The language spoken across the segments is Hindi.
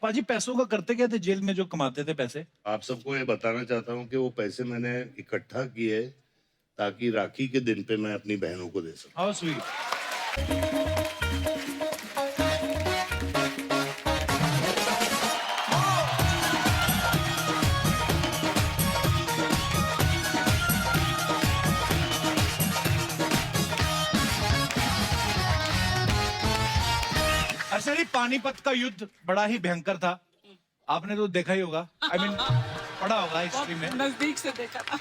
पाजी पैसों का करते क्या थे जेल में जो कमाते थे पैसे? आप सबको ये बताना चाहता हूँ कि वो पैसे मैंने इकट्ठा किए ताकि राखी के दिन पे मैं अपनी बहनों को दे सकूं। How sweet. अच्छा जी, पानीपत का युद्ध बड़ा ही भयंकर था। आपने तो देखा ही होगा, आई मीन पढ़ा होगा हिस्ट्री में। नजदीक से देखा था।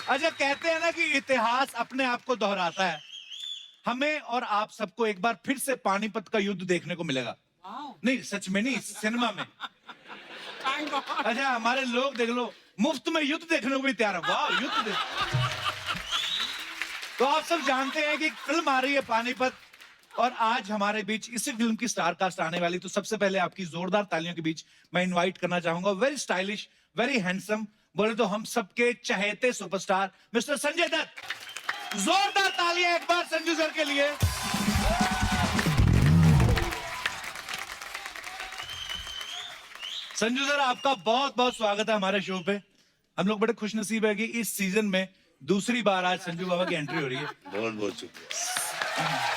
अच्छा, कहते हैं ना कि इतिहास अपने आप को दोहराता है। हमें और आप सबको एक बार फिर से पानीपत का युद्ध देखने को मिलेगा। वाओ, नहीं, सच में नहीं, सिनेमा में। Thank God. अच्छा, हमारे लोग देख लो, मुफ्त में युद्ध देखने को भी तैयार है। वाह, युद्ध देख। तो आप सब जानते हैं कि फिल्म आ रही है पानीपत, और आज हमारे बीच इसी फिल्म की स्टार कास्ट आने वाली। तो सबसे पहले आपकी जोरदार तालियों के बीच मैं इनवाइट करना चाहूंगा वेरी स्टाइलिश, वेरी हैंडसम, बोले तो हम सबके चहेते सुपरस्टार मिस्टर संजय दत्त। जोरदार तालियां एक बार संजू सर के लिए। संजू सर, आपका बहुत बहुत स्वागत है हमारे शो पे। हम लोग बड़े खुशनसीब है कि इस सीजन में दूसरी बार आज संजू बाबा की एंट्री हो रही है। बहुत बहुत शुक्रिया।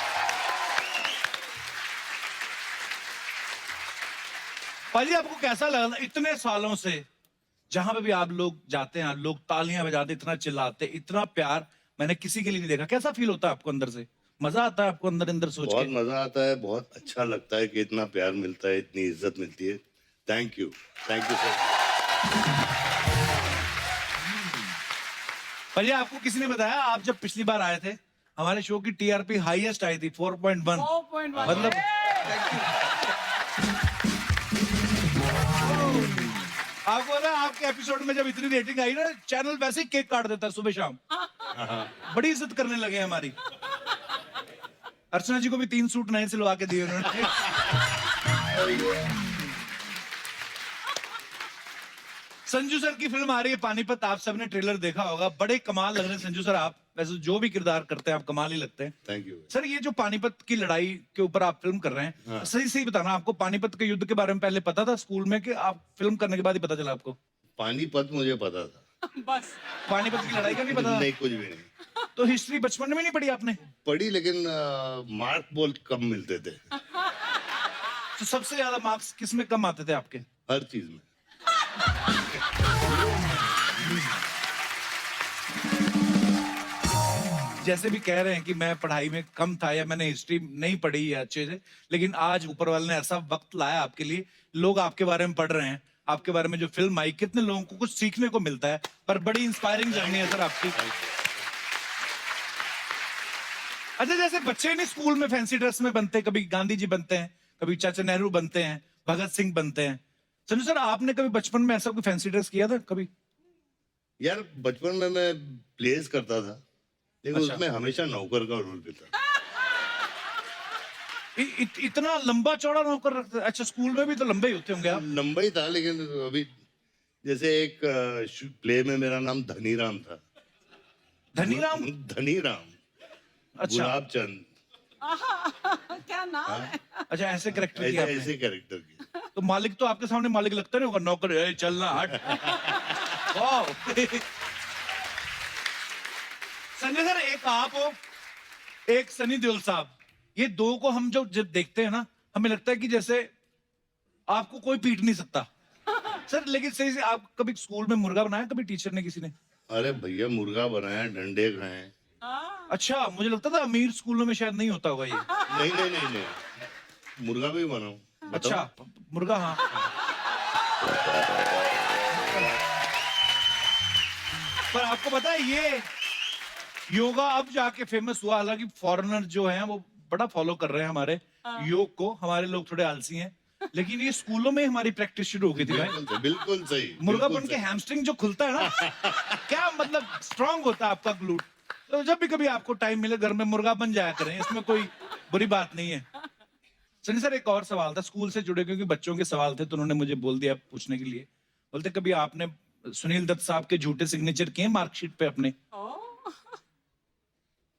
पाजी, आपको कैसा लगा इतने सालों से जहां पे भी आप लोग जाते हैं, लोग तालियां बजाते, इतना चिल्लाते, इतना प्यार मैंने किसी के लिए नहीं देखा। कैसा फील होता है आपको अंदर से? मजा आता है आपको अंदर अंदर सोच बहुत के? मजा आता है, बहुत अच्छा लगता है कि इतना प्यार मिलता है, इतनी इज्जत मिलती है। Thank you sir. पाजी, आपको किसी ने बताया, आप जब पिछली बार आए थे हमारे शो की टीआरपी हाईएस्ट आई थी 4.1। 4.1 मतलब आपको पता है, आपके एपिसोड में जब इतनी रेटिंग आई ना, चैनल वैसे ही केक काट देता है सुबह शाम। बड़ी इज्जत करने लगे हैं हमारी। अर्चना जी को भी 3 सूट नए सिलवा के दिए उन्होंने। संजू सर की फिल्म आ रही है पानीपत, आप सबने ट्रेलर देखा होगा। बड़े कमाल लग रहे हैं संजू सर आप, वैसे जो भी किरदार करते हैं आप कमाल ही लगते हैं। Thank you. सर, ये जो पानीपत की लड़ाई के ऊपर आप फिल्म कर रहे हैं, हाँ। सही सही बताना, आपको पानीपत के युद्ध के बारे में पहले पता था स्कूल में, कि आप फिल्म करने के बाद ही पता चला आपको? पानीपत मुझे पता था, बस। पानीपत की लड़ाई का नहीं पता नहीं था? कुछ भी नहीं तो हिस्ट्री बचपन में नहीं पढ़ी आपने? पढ़ी, लेकिन मार्क बहुत कम मिलते थे तो सबसे ज्यादा मार्क्स किस में कम आते थे आपके? हर चीज में। जैसे भी कह रहे हैं कि मैं पढ़ाई में कम था या मैंने हिस्ट्री नहीं पढ़ी है अच्छे से, लेकिन आज ऊपर वाले ने ऐसा वक्त लाया आपके लिए, लोग आपके बारे में पढ़ रहे हैं, आपके बारे में जो फिल्म आई, कितने लोगों को कुछ सीखने को मिलता है। पर बड़ी इंस्पायरिंग जर्नी है सर आपकी। अच्छा, जैसे बच्चे नहीं स्कूल में फैंसी ड्रेस में बनते, कभी गांधी जी बनते हैं, कभी चाचा नेहरू बनते हैं, भगत सिंह बनते हैं। संजू सर, आपने कभी बचपन में ऐसा कोई फैंसी ड्रेस किया था कभी? यार बचपन में मैं प्लेस करता था, लेकिन अच्छा। उसमें हमेशा नौकर का रोल भी था। इतना लंबा चौड़ा नौकर रखते? अच्छा, स्कूल में भी तो लंबे ही होते होंगे आप। लंबा ही था, लेकिन अभी जैसे एक प्ले में मेरा नाम धनीराम था। धनीराम? धनीराम। अच्छा। गुलाब चंद। क्या नाम है? अच्छा, ऐसे करेक्टर किया ऐसे आपने। ऐसे कैरेक्टर की। तो मालिक तो आपके सामने मालिक लगता नहीं होगा, नौकर ए, चलना हट। वाह। संजय सर, एक आप हो, एक सनी देओल साहब, ये दो को हम जब देखते हैं ना, हमें लगता है कि जैसे आपको कोई पीट नहीं सकता। सर, लेकिन सही से आप कभी स्कूल में मुर्गा बनाया कभी टीचर ने, किसी ने? अरे भैया, मुर्गा बनाया, डंडे खाए। अच्छा, मुझे लगता था अमीर स्कूलों में शायद नहीं होता होगा ये। नहीं नहीं नहीं नहीं, मुर्गा भी बनाऊं। अच्छा, मुर्गा, हाँ। पर आपको पता है ये योगा अब जाके फेमस हुआ, हालांकि फॉरेनर जो हैं वो बड़ा फॉलो कर रहे हैं हमारे योग को, हमारे लोग थोड़े आलसी हैं, लेकिन ये स्कूलों में हमारी प्रैक्टिस शुरू हो गई थी भाई। बिल्कुल सही। मुर्गा बिल्कुल बन के सही। हैमस्ट्रिंग जो खुलता है ना, क्या मतलब स्ट्रांग होता है आपका ग्लूट। तो जब भी कभी आपको टाइम मिले घर में मुर्गा बन जाया करें, इसमें कोई बुरी बात नहीं है। सनी सर, एक और सवाल था स्कूल से जुड़े, क्योंकि बच्चों के सवाल थे तो उन्होंने मुझे बोल दिया पूछने के लिए। बोलते, कभी आपने सुनील दत्त साहब के झूठे सिग्नेचर किए मार्कशीट पे अपने?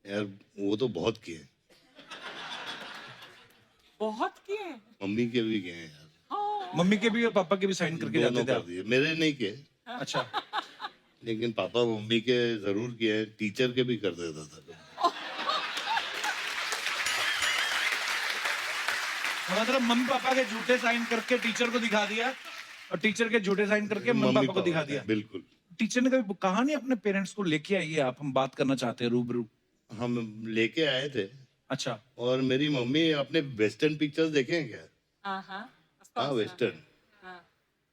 यार वो तो बहुत किए, बहुत किए। मम्मी के भी किए हैं यार। मम्मी के भी और पापा के भी साइन करके जाते दोनों थे कर आप? दिए, मेरे नहीं किए, अच्छा। लेकिन पापा मम्मी के जरूर किए हैं, टीचर के भी कर देता था। तो मतलब मम्मी पापा के झूठे साइन करके टीचर को दिखा दिया और टीचर के झूठे साइन करके मम्मी पापा को दिखा दिया। बिल्कुल। टीचर ने कभी कहा नहीं अपने पेरेंट्स को लेके आइए आप, हम बात करना चाहते हैं रूबरू? हम लेके आए थे, अच्छा। और मेरी मम्मी अपने वेस्टर्न पिक्चर्स देखे हैं क्या? हाँ हाँ, वेस्टर्न। हाँ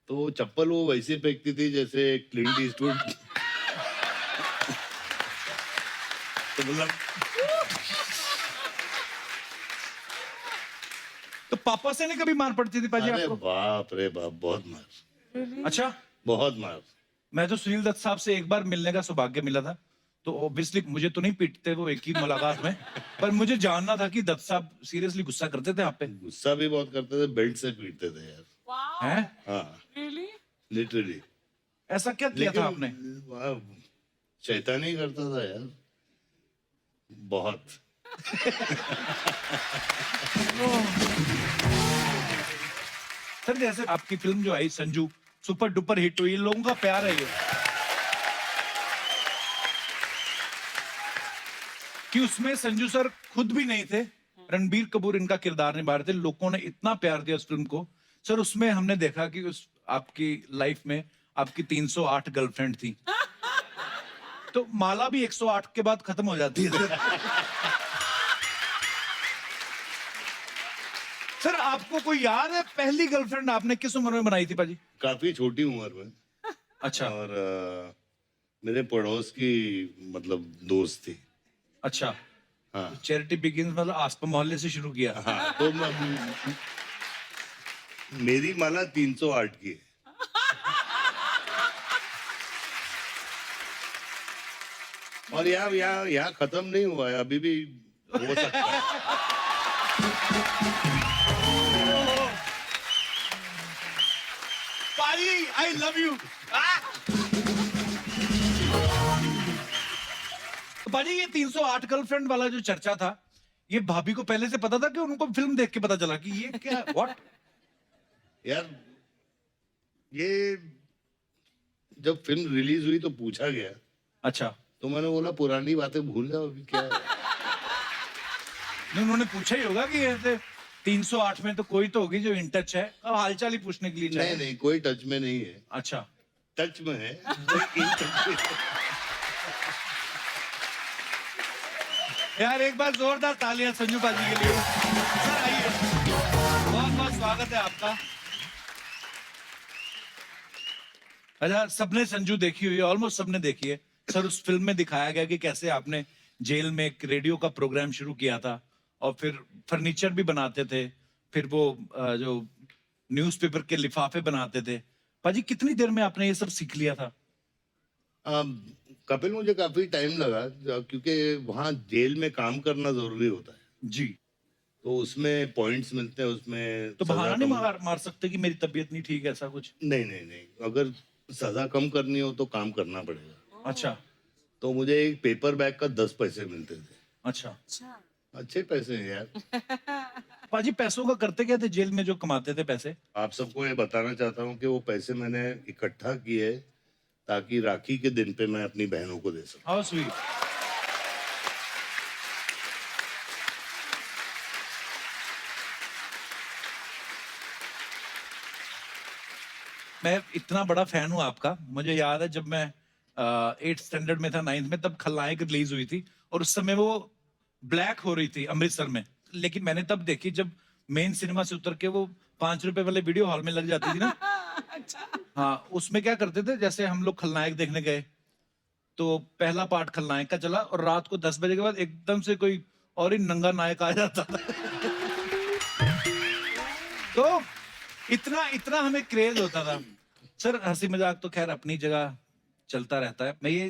तो चप्पल वो वैसे फेंकती थी जैसे क्लिंट ईस्टवुड। तो मतलब तो पापा से नहीं कभी मार पड़ती थी पाजी अरे आपको? बाप रे बाप, बहुत मार, अच्छा। बहुत मार। मैं तो सुनील दत्त साहब से एक बार मिलने का सौभाग्य मिला था, तो ऑब्वियसली मुझे तो नहीं पीटते वो एक ही मुलाकात में, पर मुझे जानना था कि दत्त साहब सीरियसली गुस्सा करते थे आप पे? गुस्सा भी बहुत करते थे, बेल्ट से पीटते थे यार। वाओ हैं? हाँ, रियली लिटरली। ऐसा क्या किया था आपने? शैतानी करता था यार, बहुत। सर जैसे आपकी फिल्म जो आई संजू सुपर डुपर हिट हुई, लोगों का प्यार है ये, कि उसमें संजू सर खुद भी नहीं थे, रणबीर कपूर इनका किरदार निभा रहे थे, लोगों ने इतना प्यार दिया उस फिल्म को। सर उसमें हमने देखा कि उस आपकी लाइफ में आपकी 308 गर्लफ्रेंड थी, तो माला भी 108 के बाद खत्म हो जाती है। सर आपको कोई याद है पहली गर्लफ्रेंड आपने किस उम्र में बनाई थी पाजी? काफी छोटी उम्र में। अच्छा। और मेरे पड़ोस की मतलब दोस्त थी। अच्छा। हाँ चैरिटी बिगिंस मतलब आसपास मोहल्ले से शुरू किया? हाँ, तो मेरी माला 308 की है। और यहाँ खत्म नहीं हुआ है, अभी भी हो सकता है। पाजी आई लव यू। तो पाजी ये 308 गर्लफ्रेंड वाला जो चर्चा था, ये भाभी को पहले से पता था कि उनको फिल्म देख के पता चला कि ये क्या व्हाट? यार ये जब फिल्म रिलीज हुई तो पूछा गया, अच्छा। तो मैंने बोला पुरानी बातें भूल जाओ, अभी क्या है। नहीं उन्होंने पूछा ही होगा कि ऐसे 308 में तो कोई तो होगी जो इन टच है, अब हालचाल ही पूछने के लिए नहीं चाहे। नहीं, कोई टच में नहीं है, अच्छा। टच में है, कोई इन टच में है। यार एक बार जोरदार तालियां संजू पाजी के लिए। सर आइए, बहुत बहुत स्वागत है आपका। अच्छा सबने संजू देखी हुई है, ऑलमोस्ट सबने देखी है। सर उस फिल्म में दिखाया गया कि कैसे आपने जेल में एक रेडियो का प्रोग्राम शुरू किया था और फिर फर्नीचर भी बनाते थे, फिर वो जो न्यूज़पेपर के लिफाफे बनाते थे। पाजी कितनी देर में आपने ये सब सीख लिया था? कपिल मुझे काफी टाइम लगा, क्योंकि वहाँ जेल में काम करना जरूरी होता है, जी। तो उसमें पॉइंट्स मिलते हैं, उसमें तो सजा बहाना नहीं कम। मार सकते कि मेरी तबीयत नहीं ठीक है, ऐसा कुछ? नहीं नहीं नहीं, अगर सजा कम करनी हो तो काम करना पड़ेगा। अच्छा। तो मुझे एक पेपर बैग का 10 पैसे मिलते थे। अच्छा। अच्छा अच्छे पैसे हैं यार। पाजी पैसों का करते क्या थे जेल में जो कमाते थे पैसे? आप सबको ये बताना चाहता हूँ कि वो पैसे मैंने इकट्ठा किए ताकि राखी के दिन पे मैं अपनी बहनों को दे सकूं। How sweet. मैं इतना बड़ा फैन हूं आपका, मुझे याद है जब मैं 8th स्टैंडर्ड में था, 9th में, तब खलनायक रिलीज हुई थी और उस समय वो ब्लैक हो रही थी अमृतसर में, लेकिन मैंने तब देखी जब मेन सिनेमा से उतर के वो 5 रुपए वाले वीडियो हॉल में लग जाती थी ना। अच्छा हाँ उसमें क्या करते थे, जैसे हम लोग खलनायक देखने गए तो पहला पार्ट खलनायक का चला और रात को 10 बजे के बाद एकदम से कोई और ही नंगा नायक आ जाता था। तो इतना इतना हमें क्रेज होता था। सर हंसी मजाक तो खैर अपनी जगह चलता रहता है, मैं ये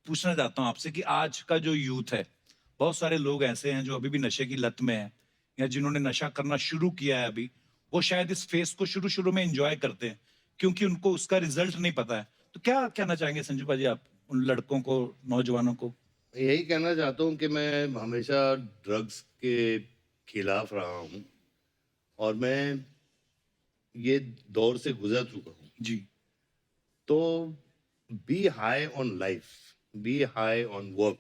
पूछना चाहता हूँ आपसे कि आज का जो यूथ है, बहुत सारे लोग ऐसे हैं जो अभी भी नशे की लत में हैं या जिन्होंने नशा करना शुरू किया है अभी, वो शायद इस फेस को शुरू शुरू में एंजॉय करते हैं क्योंकि उनको उसका रिजल्ट नहीं पता है। तो क्या कहना चाहेंगे संजू भाजी आप उन लड़कों को, नौजवानों को? यही कहना चाहता हूँ कि मैं हमेशा ड्रग्स के खिलाफ रहा हूँ और मैं ये दौर से गुजर चुका हूँ, जी तो be high on life, be high on work.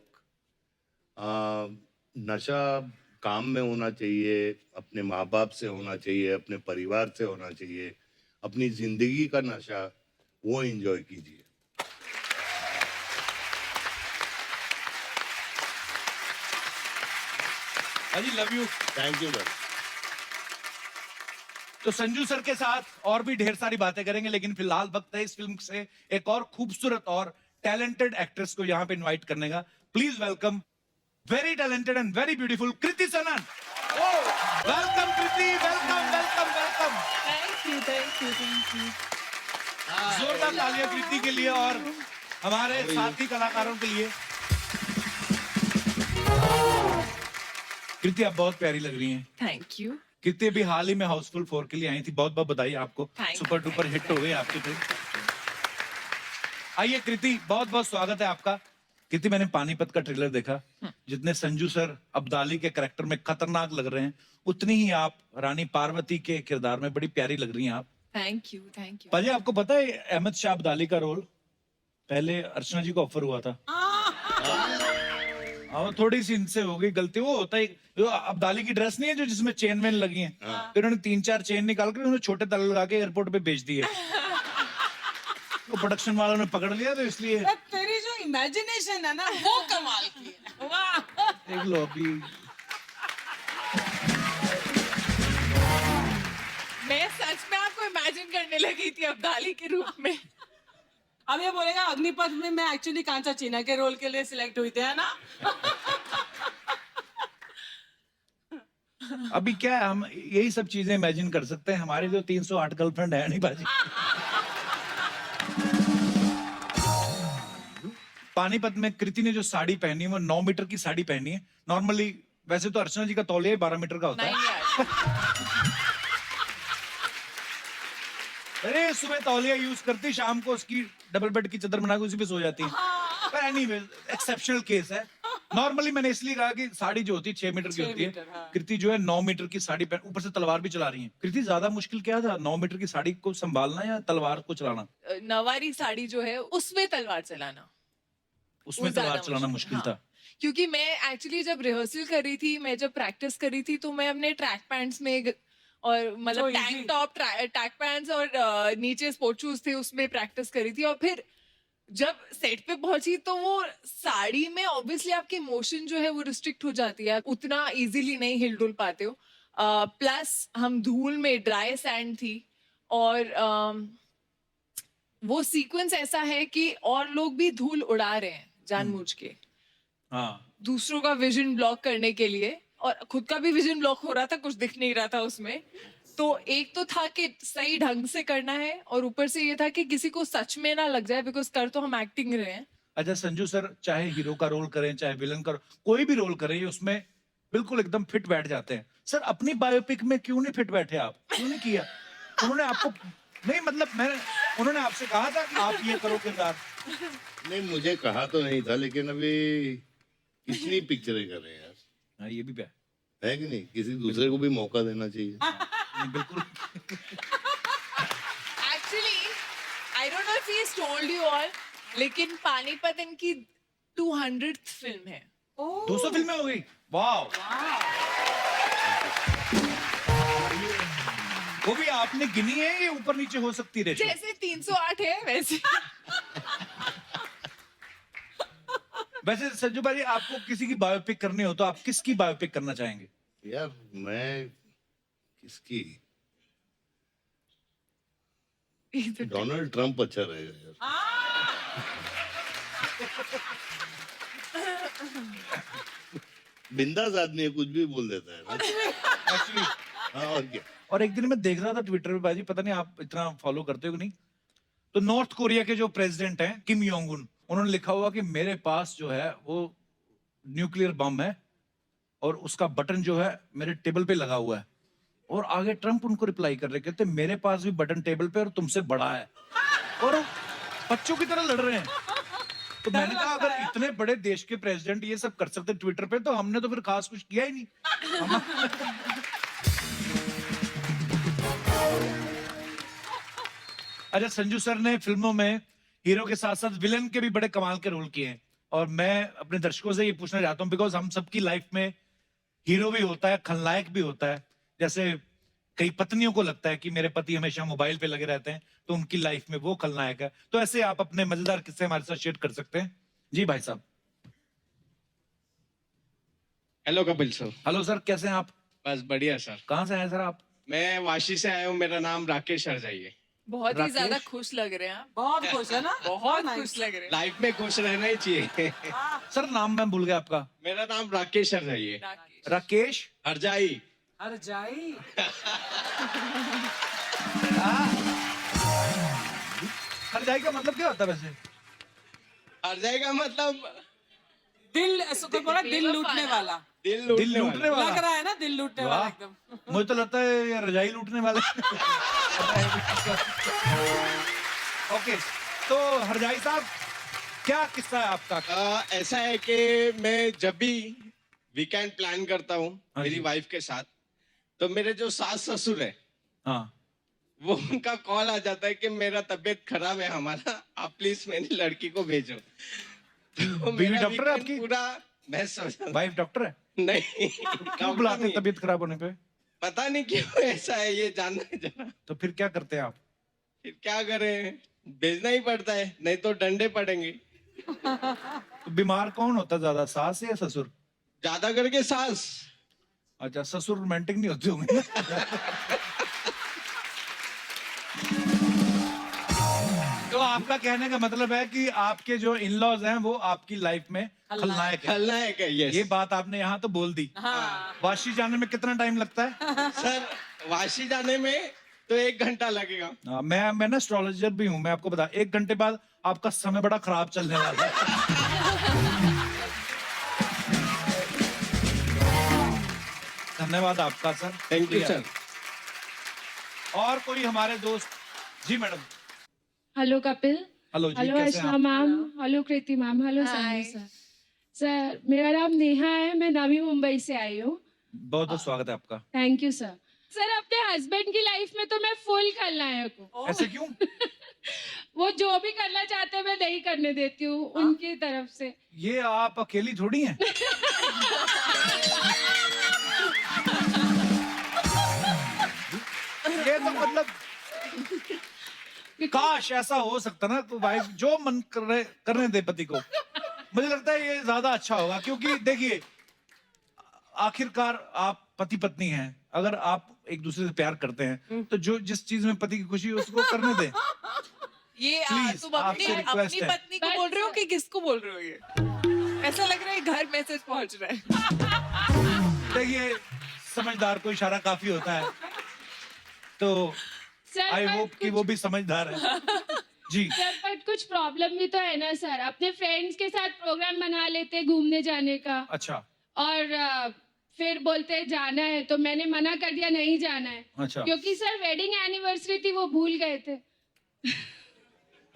नशा काम में होना चाहिए, अपने माँ बाप से होना चाहिए, अपने परिवार से होना चाहिए, अपनी जिंदगी का नशा वो एंजॉय कीजिए। हाजी, love you. Thank you sir. तो संजू सर के साथ और भी ढेर सारी बातें करेंगे, लेकिन फिलहाल वक्त है इस फिल्म से एक और खूबसूरत और टैलेंटेड एक्ट्रेस को यहाँ पे इनवाइट करने का। Please welcome very talented and very beautiful Kriti Sanon. Welcome Kriti, welcome welcome welcome. Thank you thank you thank you. जोरदार तालियां कृति के लिए और हमारे साथी कलाकारों के लिए। कृति, आप बहुत प्यारी लग रही हैं। Thank you. कृति अभी हाल ही में हाउसफुल 4 के लिए आई थी, बहुत बहुत बधाई आपको। Thank you. Super duper hit हो गई आपकी फिल्म। आइए कृति, बहुत बहुत स्वागत है आपका। कृति, मैंने पानीपत का ट्रेलर देखा। जितने संजू सर अब्दाली के कैरेक्टर में खतरनाक लग रहे हैं, उतनी ही आप रानी पार्वती के किरदार में बड़ी प्यारी लग रही हैं आप। Thank you thank you. पाजी, आपको पता है अहमद शाह अब्दाली का रोल पहले अर्चना जी को ऑफर हुआ था। हाँ, थोड़ी सी इनसे हो गई गलती। वो होता है जो अब्दाली की ड्रेस नहीं है जो जिसमें चेन वेन लगी है, फिर उन्होंने 3-4 चेन निकाल कर उन्होंने छोटे ताले लगा के एयरपोर्ट पे बेच दिए। तो प्रोडक्शन वालों ने पकड़ लिया, तो इसलिए तेरी जो इमेजिनेशन है ना वो कमाल की है। वाह। देख लो अभी। मैं सच में आपको इमेजिन करने लगी थी अब्दाली के रूप में। अब ये बोलेगा अग्निपथ में मैं एक्चुअली कांचा चीना के रोल के लिए सिलेक्ट हुई थी, है ना? अभी क्या है, हम यही सब चीजें इमेजिन कर सकते हैं। हमारी जो 308 गर्लफ्रेंड है नहीं बाजी। पानीपत में कृति ने जो साड़ी पहनी है वो 9 मीटर की साड़ी पहनी है। नॉर्मली वैसे तो अर्चना जी का तौलिया 12 मीटर का होता नहीं है। यार, अरे सुबह तौलिया यूज करती, शाम को उसकी डबल बेड की चादर बना के उसी पे सो जाती है। पर एनीवे एक्सेप्शनल केस है। नॉर्मली मैंने इसलिए कहा कि साड़ी जो होती है 6 मीटर की 6 होती है। मीटर, हाँ। कृति जो है 9 मीटर की साड़ी पहन, ऊपर से तलवार भी चला रही है। कृति, ज्यादा मुश्किल क्या था, 9 मीटर की साड़ी को संभालना या तलवार को चलाना? नवारी साड़ी जो है उसमें तलवार चलाना, उसमें वो तलवार ज्यादा चलाना मुश्किल हाँ। था। क्योंकि मैं एक्चुअली जब रिहर्सल कर रही थी, मैं जब प्रैक्टिस कर रही थी, तो मैं अपने ट्रैक पैंट्स में और मतलब So easy. Tank top, track pants और नीचे स्पोर्ट शूज थे, उसमें प्रैक्टिस करी थी। और फिर जब सेट पे पहुंची तो वो साड़ी में ऑब्वियसली आपकी मोशन जो है वो रिस्ट्रिक्ट हो जाती है, उतना इजीली नहीं हिल डुल पाते हो। प्लस हम धूल में, ड्राई सैंड थी, और वो सीक्वेंस ऐसा है कि और लोग भी धूल उड़ा रहे हैं जानबूझ के, हाँ, दूसरों का विजन ब्लॉक करने के लिए, और खुद का भी विजन ब्लॉक हो रहा था, कुछ दिख नहीं रहा था उसमें। तो एक तो था कि सही ढंग से करना है, और ऊपर से ये था कि किसी को सच में ना लग जाए, बिकॉज कर तो हम एक्टिंग रहे हैं। अच्छा संजू सर, चाहे हीरो का रोल करें चाहे विलन का, कोई भी रोल करें, ये उसमें बिल्कुल एकदम फिट बैठ जाते हैं। सर, अपनी बायोपिक में क्यों नहीं फिट बैठे आप? क्यों नहीं किया? उन्होंने आपको नहीं, मतलब उन्होंने आपसे कहा था कि आप ये करो किरदार? नहीं, मुझे कहा तो नहीं था, लेकिन अभी कितनी पिक्चरें कर रहे हैं यार, हाँ, ये भी है कि नहीं? किसी दूसरे को भी मौका देना चाहिए। नहीं, बिल्कुल। Actually I don't know if he told you all, लेकिन पानीपत इनकी 200th फिल्म है। 200 फिल्में हो गई, वाह। वो भी आपने गिनी है, ये ऊपर नीचे हो सकती है रेशो? जैसे 308 है वैसे। वैसे संजू भाई, आपको किसी की बायोपिक करनी हो तो आप किसकी बायोपिक करना चाहेंगे? यार मैं किसकी, डोनाल्ड ट्रंप अच्छा रहेगा यार। बिंदास आदमी है, कुछ भी बोल देता है ना। Actually, हाँ, और क्या। और एक दिन मैं देख रहा था ट्विटर पे बाजी, पता नहीं आप इतना फॉलो करते हो कि नहीं, तो नॉर्थ कोरिया के जो प्रेसिडेंट हैं किम योंग उन, उन्होंने लिखा हुआ कि मेरे पास जो है वो न्यूक्लियर बम है और उसका बटन जो है मेरे टेबल पे लगा हुआ है। और आगे ट्रंप उनको रिप्लाई कर रहे, कहते मेरे पास भी बटन टेबल पे और तुमसे बड़ा है, और बच्चों की तरह लड़ रहे हैं। तो मैंने कहा अगर इतने बड़े देश के प्रेसिडेंट ये सब कर सकते ट्विटर पे, तो हमने तो फिर खास कुछ किया ही नहीं। अच्छा, संजू सर ने फिल्मों में हीरो के साथ साथ विलन के भी बड़े कमाल के रोल किए हैं, और मैं अपने दर्शकों से ये पूछना चाहता हूँ, बिकॉज हम सबकी लाइफ में हीरो भी होता है, खलनायक भी होता है। जैसे कई पत्नियों को लगता है कि मेरे पति हमेशा मोबाइल पे लगे रहते हैं, तो उनकी लाइफ में वो खलनायक है। तो ऐसे आप अपने मजेदार किस्से हमारे साथ शेयर कर सकते हैं। जी भाई साहब। Hello Kapil sir. Hello sir, कैसे हैं आप? बस बढ़िया सर। कहाँ से आए सर आप? मैं वाशी से आया हूँ, मेरा नाम राकेश हरजाई है। बहुत ही राकेश? ज्यादा खुश लग रहे हैं आप। बहुत खुश है ना? बहुत nice. खुश लग रहे हैं। लाइफ में खुश रहना ही चाहिए। सर नाम मैं भूल गया आपका। मेरा नाम राकेश हरजाई है। राकेश। राकेश हरजाई। हर जाई। हरजाई का मतलब क्या होता है वैसे? हरजाई का मतलब दिल, कोई बोला दिल लूटने वाला। दिल दिल लूटने लूटने वाला। लग वाला। रहा है ना, दिल लूटने वाला वाह। एकदम। मुझे तो लगता है ये रजाई लूटने वाले। ओके, तो हरजाई साहब, क्या किस्सा है आपका? ऐसा है कि मैं जब भी वीकेंड प्लान करता हूँ हाँ मेरी जी। वाइफ के साथ, तो मेरे जो सास ससुर है हाँ, वो उनका कॉल आ जाता है कि मेरा तबीयत खराब है हमारा, आप प्लीज मेरी लड़की को भेजो। तो बीवी मेरा डॉक्टर है weekend आपकी? पूरा मैं समझ वाइफ डॉक्टर है? नहीं क्यों डॉक्टर बुलाते नहीं हैं है। तबीयत खराब होने पे? पता नहीं क्यों ऐसा है, ये जानना है जरा। तो फिर क्या करते हैं आप? फिर क्या करें, भेजना ही पड़ता है, नहीं तो डंडे पड़ेंगे। तो बीमार कौन होता है ज्यादा, सास या ससुर? ज्यादा करके सास। अच्छा, ससुर रोमांटिक नहीं होते होंगे। तो आपका कहने का मतलब है कि आपके जो इन लॉज हैं वो आपकी लाइफ में खलनायक है। खलनायक है, यस। ये बात आपने यहाँ तो बोल दी। हाँ। वाशी जाने में कितना टाइम लगता है? सर वाशी जाने में तो 1 घंटा लगेगा। मैं ना एस्ट्रोलॉजर भी हूँ, मैं आपको बता, 1 घंटे बाद आपका समय बड़ा खराब चलने वाला है। धन्यवाद आपका सर। Thank you sir. और कोई हमारे दोस्त? जी मैडम। हेलो कपिल। हेलो जी, हेलो कैसे हैं अर्चना आप? Ma'am. Hello Kriti ma'am. Hello Hi. Sanjay sir. Sir मेरा नाम नेहा है, मैं नवी मुंबई से आई हूँ। बहुत बहुत स्वागत है आपका। Thank you sir. सर अपने हस्बैंड की लाइफ में तो मैं फुल खलनायक हूँ। ऐसे क्यों? वो जो भी करना चाहते हैं मैं नहीं करने देती हूँ उनकी तरफ से। ये आप अकेली थोड़ी हैं। ये तो मतलब काश ऐसा हो सकता ना, तो वाइफ जो मन करने दे पति को। मुझे लगता है ये ज्यादा अच्छा होगा, क्योंकि देखिए आखिरकार आप पति पत्नी हैं। अगर आप एक दूसरे से प्यार करते हैं तो जो जिस चीज में पति की खुशी है उसको करने दें। ये Please, तुम अपनी आपसे request अपनी है। पत्नी को बोल रहे हो कि किसको बोल रहे हो? ये ऐसा लग रहा है घर मैसेज पहुंच रहा है। देखिए समझदार को इशारा काफी होता है, तो सर आई पर होप कि वो भी समझदार है। जी। सर पर कुछ प्रॉब्लम भी तो है ना सर। अपने फ्रेंड्स के साथ प्रोग्राम बना लेते घूमने जाने का, अच्छा और फिर बोलते हैं जाना है, तो मैंने मना कर दिया नहीं जाना है। अच्छा। क्योंकि सर वेडिंग एनिवर्सरी थी, वो भूल गए थे।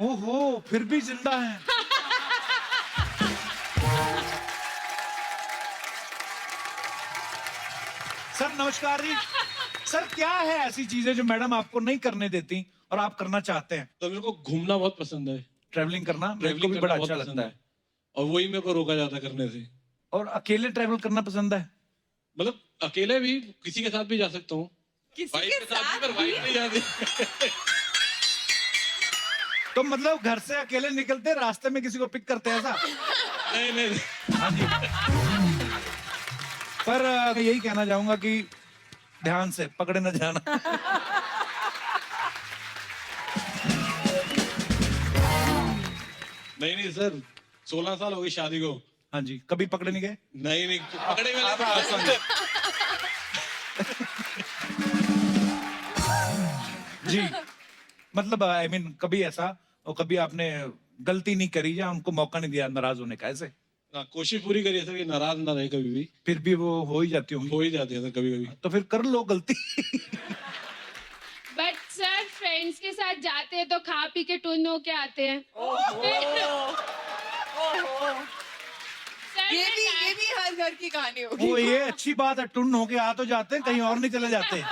ओहो, फिर भी जिंदा है। सर नमस्कार जी। सर क्या है ऐसी चीजें जो मैडम आपको नहीं करने देती और आप करना चाहते हैं? तो मेरे को घूमना बहुत पसंद है। ट्रैवलिंग करना मेरे को ट्रैवलिंग भी करना बड़ा बहुत अच्छा पसंद लगता है। और वही मेरे को रोका जाता करने से। और अकेले ट्रैवल करना पसंद है? मतलब अकेले भी किसी के साथ भी जा सकता हूँ, किसी वाइफ के के साथ भी, साथ पर वाइफ नहीं जाती। तो मतलब घर से अकेले निकलते रास्ते में किसी को पिक करते हैं ऐसा? नहीं नहीं, हाँ जी। पर यही कहना चाहूंगा कि ध्यान से पकड़े न जाना। नहीं नहीं सर, 16 साल हो गई शादी को। हाँ जी, कभी पकड़े नहीं गए? नहीं नहीं, पकड़े में आप समझे। जी, मतलब आई मीन कभी ऐसा, और कभी आपने गलती नहीं करी या उनको मौका नहीं दिया नाराज होने का ऐसे? कोशिश पूरी करी है सर कि नाराज ना रहे कभी भी। फिर भी वो हो ही जाती होंगी। हो ही जाती है सर कभी कभी। तो फिर कर लो गलती। बट सर फ्रेंड्स के साथ जाते हैं तो खा पी के टुन होके आते हैं। सर ये भी हर घर की कहानी होगी। वो ये अच्छी बात है, टुन होके आ तो जाते हैं, कहीं और नहीं चले जाते।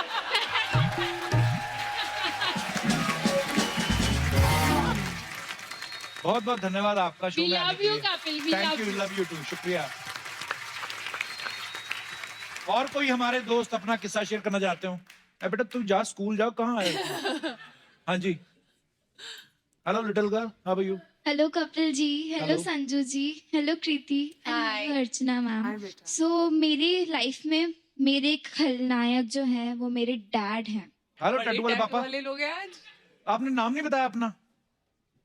बहुत बहुत धन्यवाद आपका शो We में आने love के you, लिए। Kapil. We thank love you, you. Love you too, शुक्रिया। और कोई हमारे दोस्त अपना किस्सा शेयर करना चाहते हो? बेटा तू जा, स्कूल जाओ, कहाँ आए? हाँ जी। Hello little girl, how are you? Hello Kapil ji, hello Hello. Sanju ji, hello Kriti, Hi. Hello Archana ma'am. Hi, बेटा। सो मेरी लाइफ में मेरे खलनायक जो है वो मेरे डैड हैं। हेलो बड़े टट्टू वाले tattoo पापा, वाले लोग हैं आज। आपने नाम नहीं बताया अपना?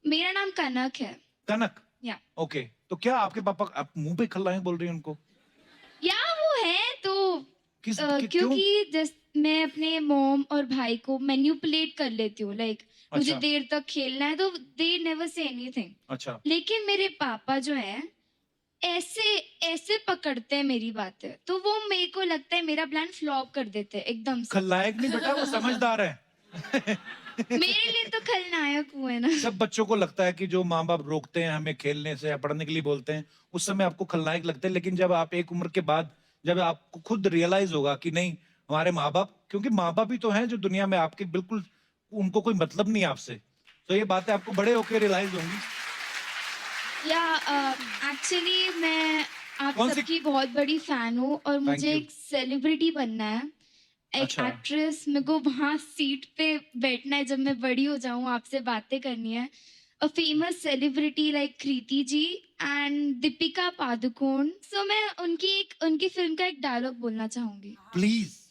मेरा नाम कनक है। कनक। या ओके, तो क्या आपके पापा, आप मुंह पे खलनायक बोल रही हैं उनको? वो है तो किस क्यों? क्योंकि मैं अपने मॉम और भाई को मैन्युपुलेट कर लेती हूँ, लाइक मुझे अच्छा। देर तक खेलना है तो दे नेवर से एनीथिंग। अच्छा, लेकिन मेरे पापा जो है ऐसे ऐसे पकड़ते हैं मेरी बातें, तो वो मेरे को लगता है मेरा प्लान फ्लॉप कर देते हैं एकदम से। खलनायक नहीं बेटा, वो समझदार है। मेरे लिए तो खलनायक हुए ना। सब बच्चों को लगता है कि जो माँ बाप रोकते हैं हमें खेलने से या पढ़ने के लिए बोलते हैं, उस समय आपको खलनायक लगते हैं, लेकिन जब आप एक उम्र के बाद, जब आपको खुद रियलाइज होगा कि नहीं, हमारे माँ बाप, क्योंकि माँ बाप ही तो हैं जो दुनिया में आपके बिल्कुल, उनको कोई मतलब नहीं आपसे, तो ये बातें आपको बड़े होकर रियलाइज होंगी। या एक्चुअली मैं आप कौन सी- सबकी बहुत बड़ी फैन हूँ और मुझे you. एक सेलिब्रिटी बनना है, एक अच्छा। एक्ट्रेस। मेरे को वहाँ सीट पे बैठना है जब मैं बड़ी हो जाऊँ, आपसे बातें करनी है। A famous celebrity like Kriti ji and Deepika Padukone. So मैं उनकी फिल्म का एक डायलॉग बोलना चाहूंगी। प्लीज।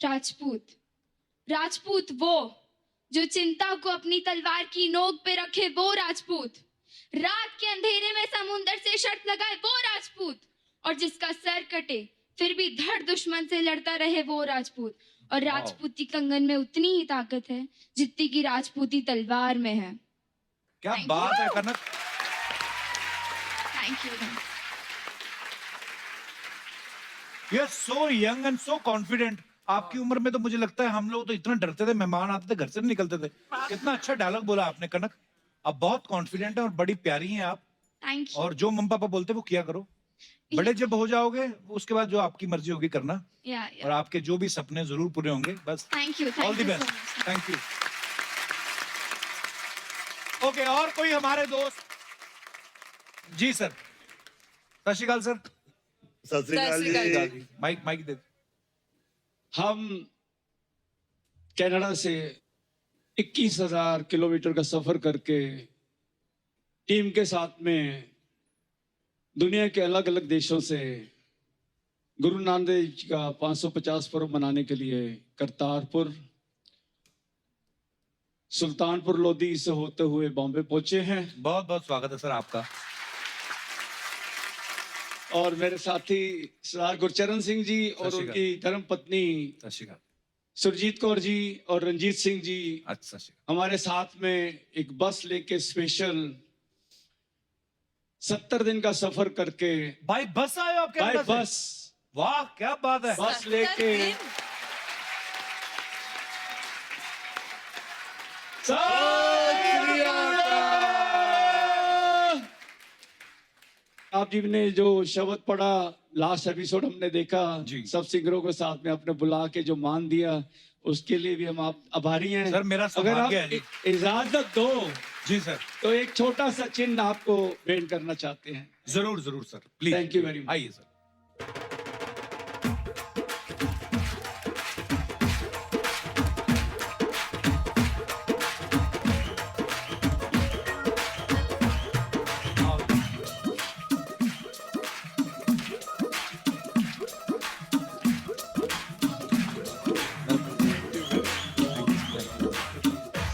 राजपूत, राजपूत वो जो चिंता को अपनी तलवार की नोक पे रखे, वो राजपूत। रात के अंधेरे में समुंदर से शर्त लगाए, वो राजपूत। और जिसका सर कटे फिर भी धड़ दुश्मन से लड़ता रहे, वो राजपूत। और राजपूती कंगन में उतनी ही ताकत है जितनी की राजपूती तलवार में है। क्या Thank बात है you. Kanak. Thank you. You are so young and so confident. आपकी उम्र में तो मुझे लगता है हम लोग तो इतना डरते थे, मेहमान आते थे घर से नहीं निकलते थे। कितना अच्छा डायलॉग बोला आपने कनक। आप बहुत कॉन्फिडेंट है और बड़ी प्यारी हैं आप। Thank you. और जो मम्मी पापा बोलते हैं वो किया करो। बड़े जब हो जाओगे उसके बाद जो आपकी मर्जी होगी करना, या और आपके जो भी सपने जरूर पूरे होंगे। बस thank you. All the best. Thank you. Okay, और कोई हमारे दोस्त? जी सर। सत श्री अकाल सर। सत श्री अकाल सत श्री अकाल जी। माइक माइक दे। हम कनाडा से 21,000 किलोमीटर का सफर करके टीम के साथ में दुनिया के अलग अलग देशों से गुरु नानक देव जी का 550 पर्व मनाने के लिए करतारपुर, सुल्तानपुर लोधी से होते हुए बॉम्बे पहुंचे हैं। बहुत बहुत स्वागत है सर आपका। और मेरे साथी सरदार गुरचरण सिंह जी और सत श्री अकाल। उनकी धर्म पत्नी सत श्री अकाल। सुरजीत कौर जी और रंजीत सिंह जी अच्छा, सत श्री अकाल। हमारे साथ में एक बस लेके स्पेशल 70 दिन का सफर करके भाई बस आए हो आप बाय कनाडा से? बस वाह क्या बात है। बस लेके आप जी ने जो शब्द पढ़ा, लास्ट एपिसोड हमने देखा, जी। सब सिंगरों को साथ में आपने बुला के जो मान दिया, उसके लिए भी हम आप आभारी हैं। सर, मेरा अगर आप सौभाग्य है जी। इजाजत दो जी सर, तो एक छोटा सा चिन्ह आपको भेंट करना चाहते हैं। जरूर जरूर sir, please. Thank you very much. आइए सर।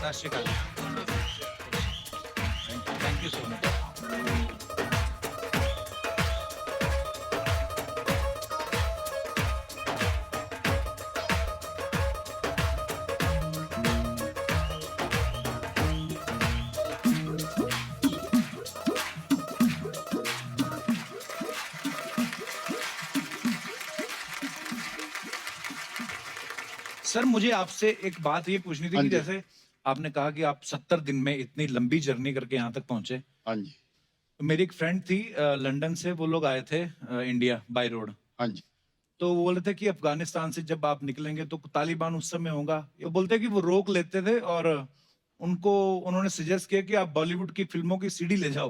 सत श्री अकाल। Thank you so much. Sir मुझे आपसे एक बात ये पूछनी थी हाँ कि जी। जैसे आपने कहा कि आप 70 दिन में इतनी लंबी जर्नी करके यहाँ तक पहुंचे। हाँ जी। तो मेरी एक फ्रेंड थी लंदन से, वो लोग आए थे इंडिया बाय रोड। हाँ जी। तो वो बोल रहे थे कि अफगानिस्तान से जब आप निकलेंगे तो तालिबान उस समय होगा। ये बोलते हैं कि वो रोक लेते थे और उनको उन्होंने सजेस्ट किया कि आप बॉलीवुड की फिल्मों की सीडी ले जाओ।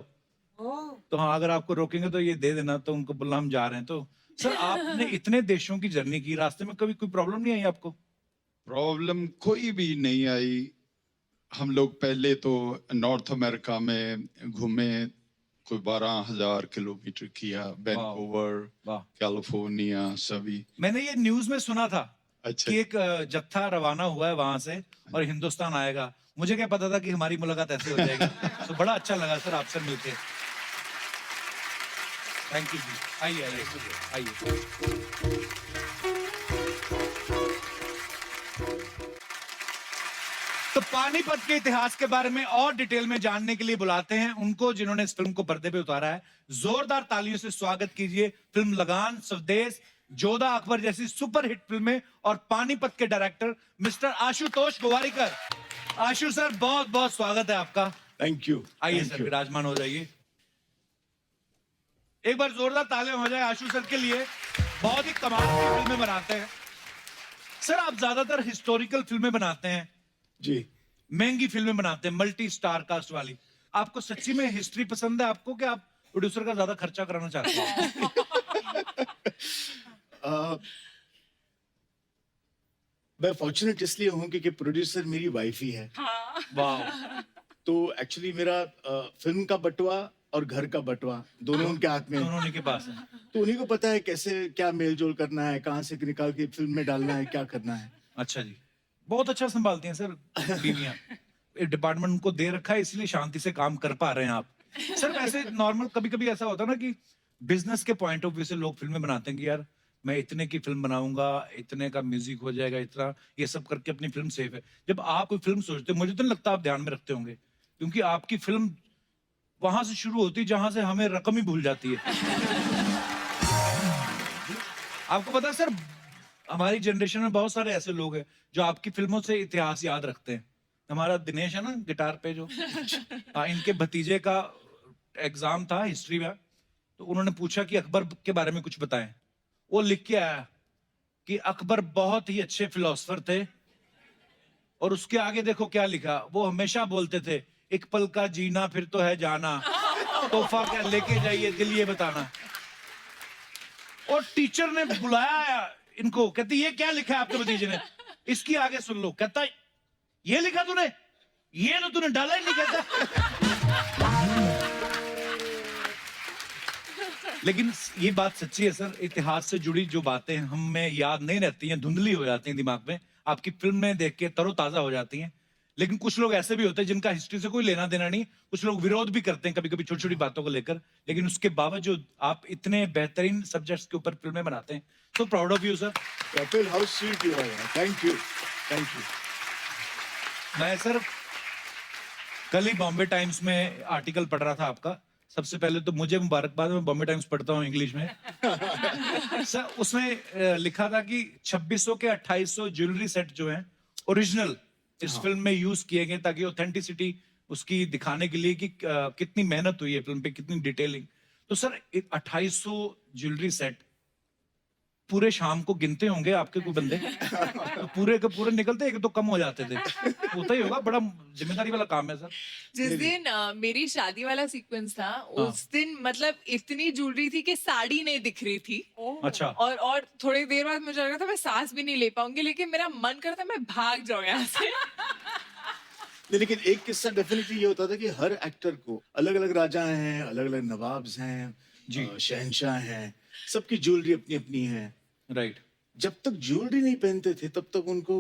तो हाँ, अगर आपको रोकेंगे तो ये दे देना। तो उनको बोला हम जा रहे हैं। तो सर आपने इतने देशों की जर्नी की, रास्ते में कभी कोई प्रॉब्लम नहीं आई आपको? प्रॉब्लम कोई भी नहीं आई। हम लोग पहले तो नॉर्थ अमेरिका में घूमे, कोई 12,000 किलोमीटर किया, वैंकूवर, वाह। कैलिफोर्निया सभी। मैंने ये न्यूज में सुना था अच्छा, कि एक जत्था रवाना हुआ है वहां से और हिंदुस्तान आएगा। मुझे क्या पता था कि हमारी मुलाकात ऐसे हो जाएगी। तो बड़ा अच्छा लगा सर आपसे मिलके। थैंक यू जी। आइए आइए आइए। तो पानीपत के इतिहास के बारे में और डिटेल में जानने के लिए बुलाते हैं उनको जिन्होंने इस फिल्म को पर्दे पे उतारा है। जोरदार तालियों से स्वागत कीजिए फिल्म लगान, स्वदेश, जोधा अकबर जैसी सुपरहिट फिल्में और पानीपत के डायरेक्टर मिस्टर आशुतोष गोवारिकर। आशु सर, बहुत बहुत स्वागत है आपका। Thank you. आइए सर, विराजमान हो जाइए। एक बार जोरदार तालियां हो जाए आशु सर के लिए। बहुत ही कमाल की फिल्में बनाते हैं सर। आप ज्यादातर हिस्टोरिकल फिल्में बनाते हैं जी। महंगी फिल्में बनाते हैं, मल्टी स्टार कास्ट वाली। आपको सच्ची में हिस्ट्री पसंद है आपको, कि आप प्रोड्यूसर का ज्यादा खर्चा कराना चाहते हैं? मैं फॉर्चुनेट इसलिए हूँ क्योंकि प्रोड्यूसर मेरी वाइफ ही है। वाह। तो एक्चुअली मेरा फिल्म का बटवा और घर का बटवा दोनों उनके हाथ में है। दोनों उन्हीं के पास है। तो उन्हीं को पता है कैसे क्या मेल जोल करना है, कहाँ से निकाल के फिल्म में डालना है, क्या करना है। अच्छा जी, बहुत अच्छा संभालती हैं सर बीवियां। डिपार्टमेंट उनको दे रखा है, इसलिए शांति से काम कर पा रहे हैं आप। सर वैसे नॉर्मल कभी कभी ऐसा होता है ना कि बिजनेस के पॉइंट ऑफ व्यू से लोग फिल्में बनाते हैं कि यार मैं इतने की फिल्म बनाऊंगा, इतने का म्यूजिक हो जाएगा, इतना ये सब करके अपनी फिल्म सेफ है। जब आप कोई फिल्म सोचते हो, मुझे तो नहीं लगता आप ध्यान में रखते होंगे, क्योंकि आपकी फिल्म वहां से शुरू होती है जहां से हमें रकम ही भूल जाती है। आपको पता है सर, हमारी जनरेशन में बहुत सारे ऐसे लोग हैं जो आपकी फिल्मों से इतिहास याद रखते हैं। हमारा दिनेश है ना गिटार पे जो, इनके भतीजे का एग्जाम था हिस्ट्री में, तो उन्होंने पूछा कि अकबर के बारे में कुछ बताएं। वो लिख के आया कि अकबर बहुत ही अच्छे फिलोसफर थे, और उसके आगे देखो क्या लिखा, वो हमेशा बोलते थे एक पल का जीना फिर तो है जाना, तोहफा क्या लेके जाइए दिल ये बताना। और टीचर ने बुलाया इनको, कहती ये क्या लिखा है आपके भतीजे ने, इसकी आगे सुन लो। कहता ये लिखा तूने, ये तो तूने डाला ही नहीं। कहता लेकिन ये बात सच्ची है सर, इतिहास से जुड़ी जो बातें हमें याद नहीं रहती हैं, धुंधली हो जाती हैं दिमाग में, आपकी फिल्में देख के तरोताजा हो जाती हैं। लेकिन कुछ लोग ऐसे भी होते हैं जिनका हिस्ट्री से कोई लेना देना नहीं, कुछ लोग विरोध भी करते हैं कभी कभी छोटी छोटी बातों को लेकर, लेकिन उसके बावजूद आप इतने बेहतरीन सब्जेक्ट्स के ऊपर फिल्में बनाते हैं। So proud of you, sir. Kapil, how sweet you are. Thank you. Thank you. मैं सर कल ही बॉम्बे टाइम्स में आर्टिकल पढ़ रहा था आपका। सबसे पहले तो मुझे मुबारकबाद, मैं बॉम्बे टाइम्स पढ़ता हूँ इंग्लिश में। सर उसमें लिखा था कि 2600 के 2800 ज्वेलरी सेट जो हैं ओरिजिनल इस फिल्म में यूज किए गए, ताकि ऑथेंटिसिटी उसकी दिखाने के लिए कि कितनी मेहनत हुई है फिल्म पे, कितनी डिटेलिंग। तो सर 2800 ज्वेलरी सेट पूरे शाम को गिनते होंगे आपके कोई बंदे? तो पूरे के पूरे निकलते, एक तो कम हो जाते थे। होता ही होगा, बड़ा जिम्मेदारी वाला काम है सर। जिस दिन मेरी शादी वाला सीक्वेंस था, उस दिन मतलब इतनी ज्वेलरी थी कि साड़ी नहीं दिख रही थी। अच्छा। और थोड़ी देर बाद मुझे लग रहा था मैं सांस भी नहीं ले पाऊंगी, लेकिन मेरा मन करता मैं भाग जाऊं यहाँ से। लेकिन एक किस्सा डेफिनेटली ये होता था कि हर एक्टर को अलग अलग राजा हैं, अलग अलग नवाब्स हैं जी, शहंशाह हैं, सबकी ज्वेलरी अपनी अपनी है। राइट। जब तक ज्वेलरी नहीं पहनते थे तब तक उनको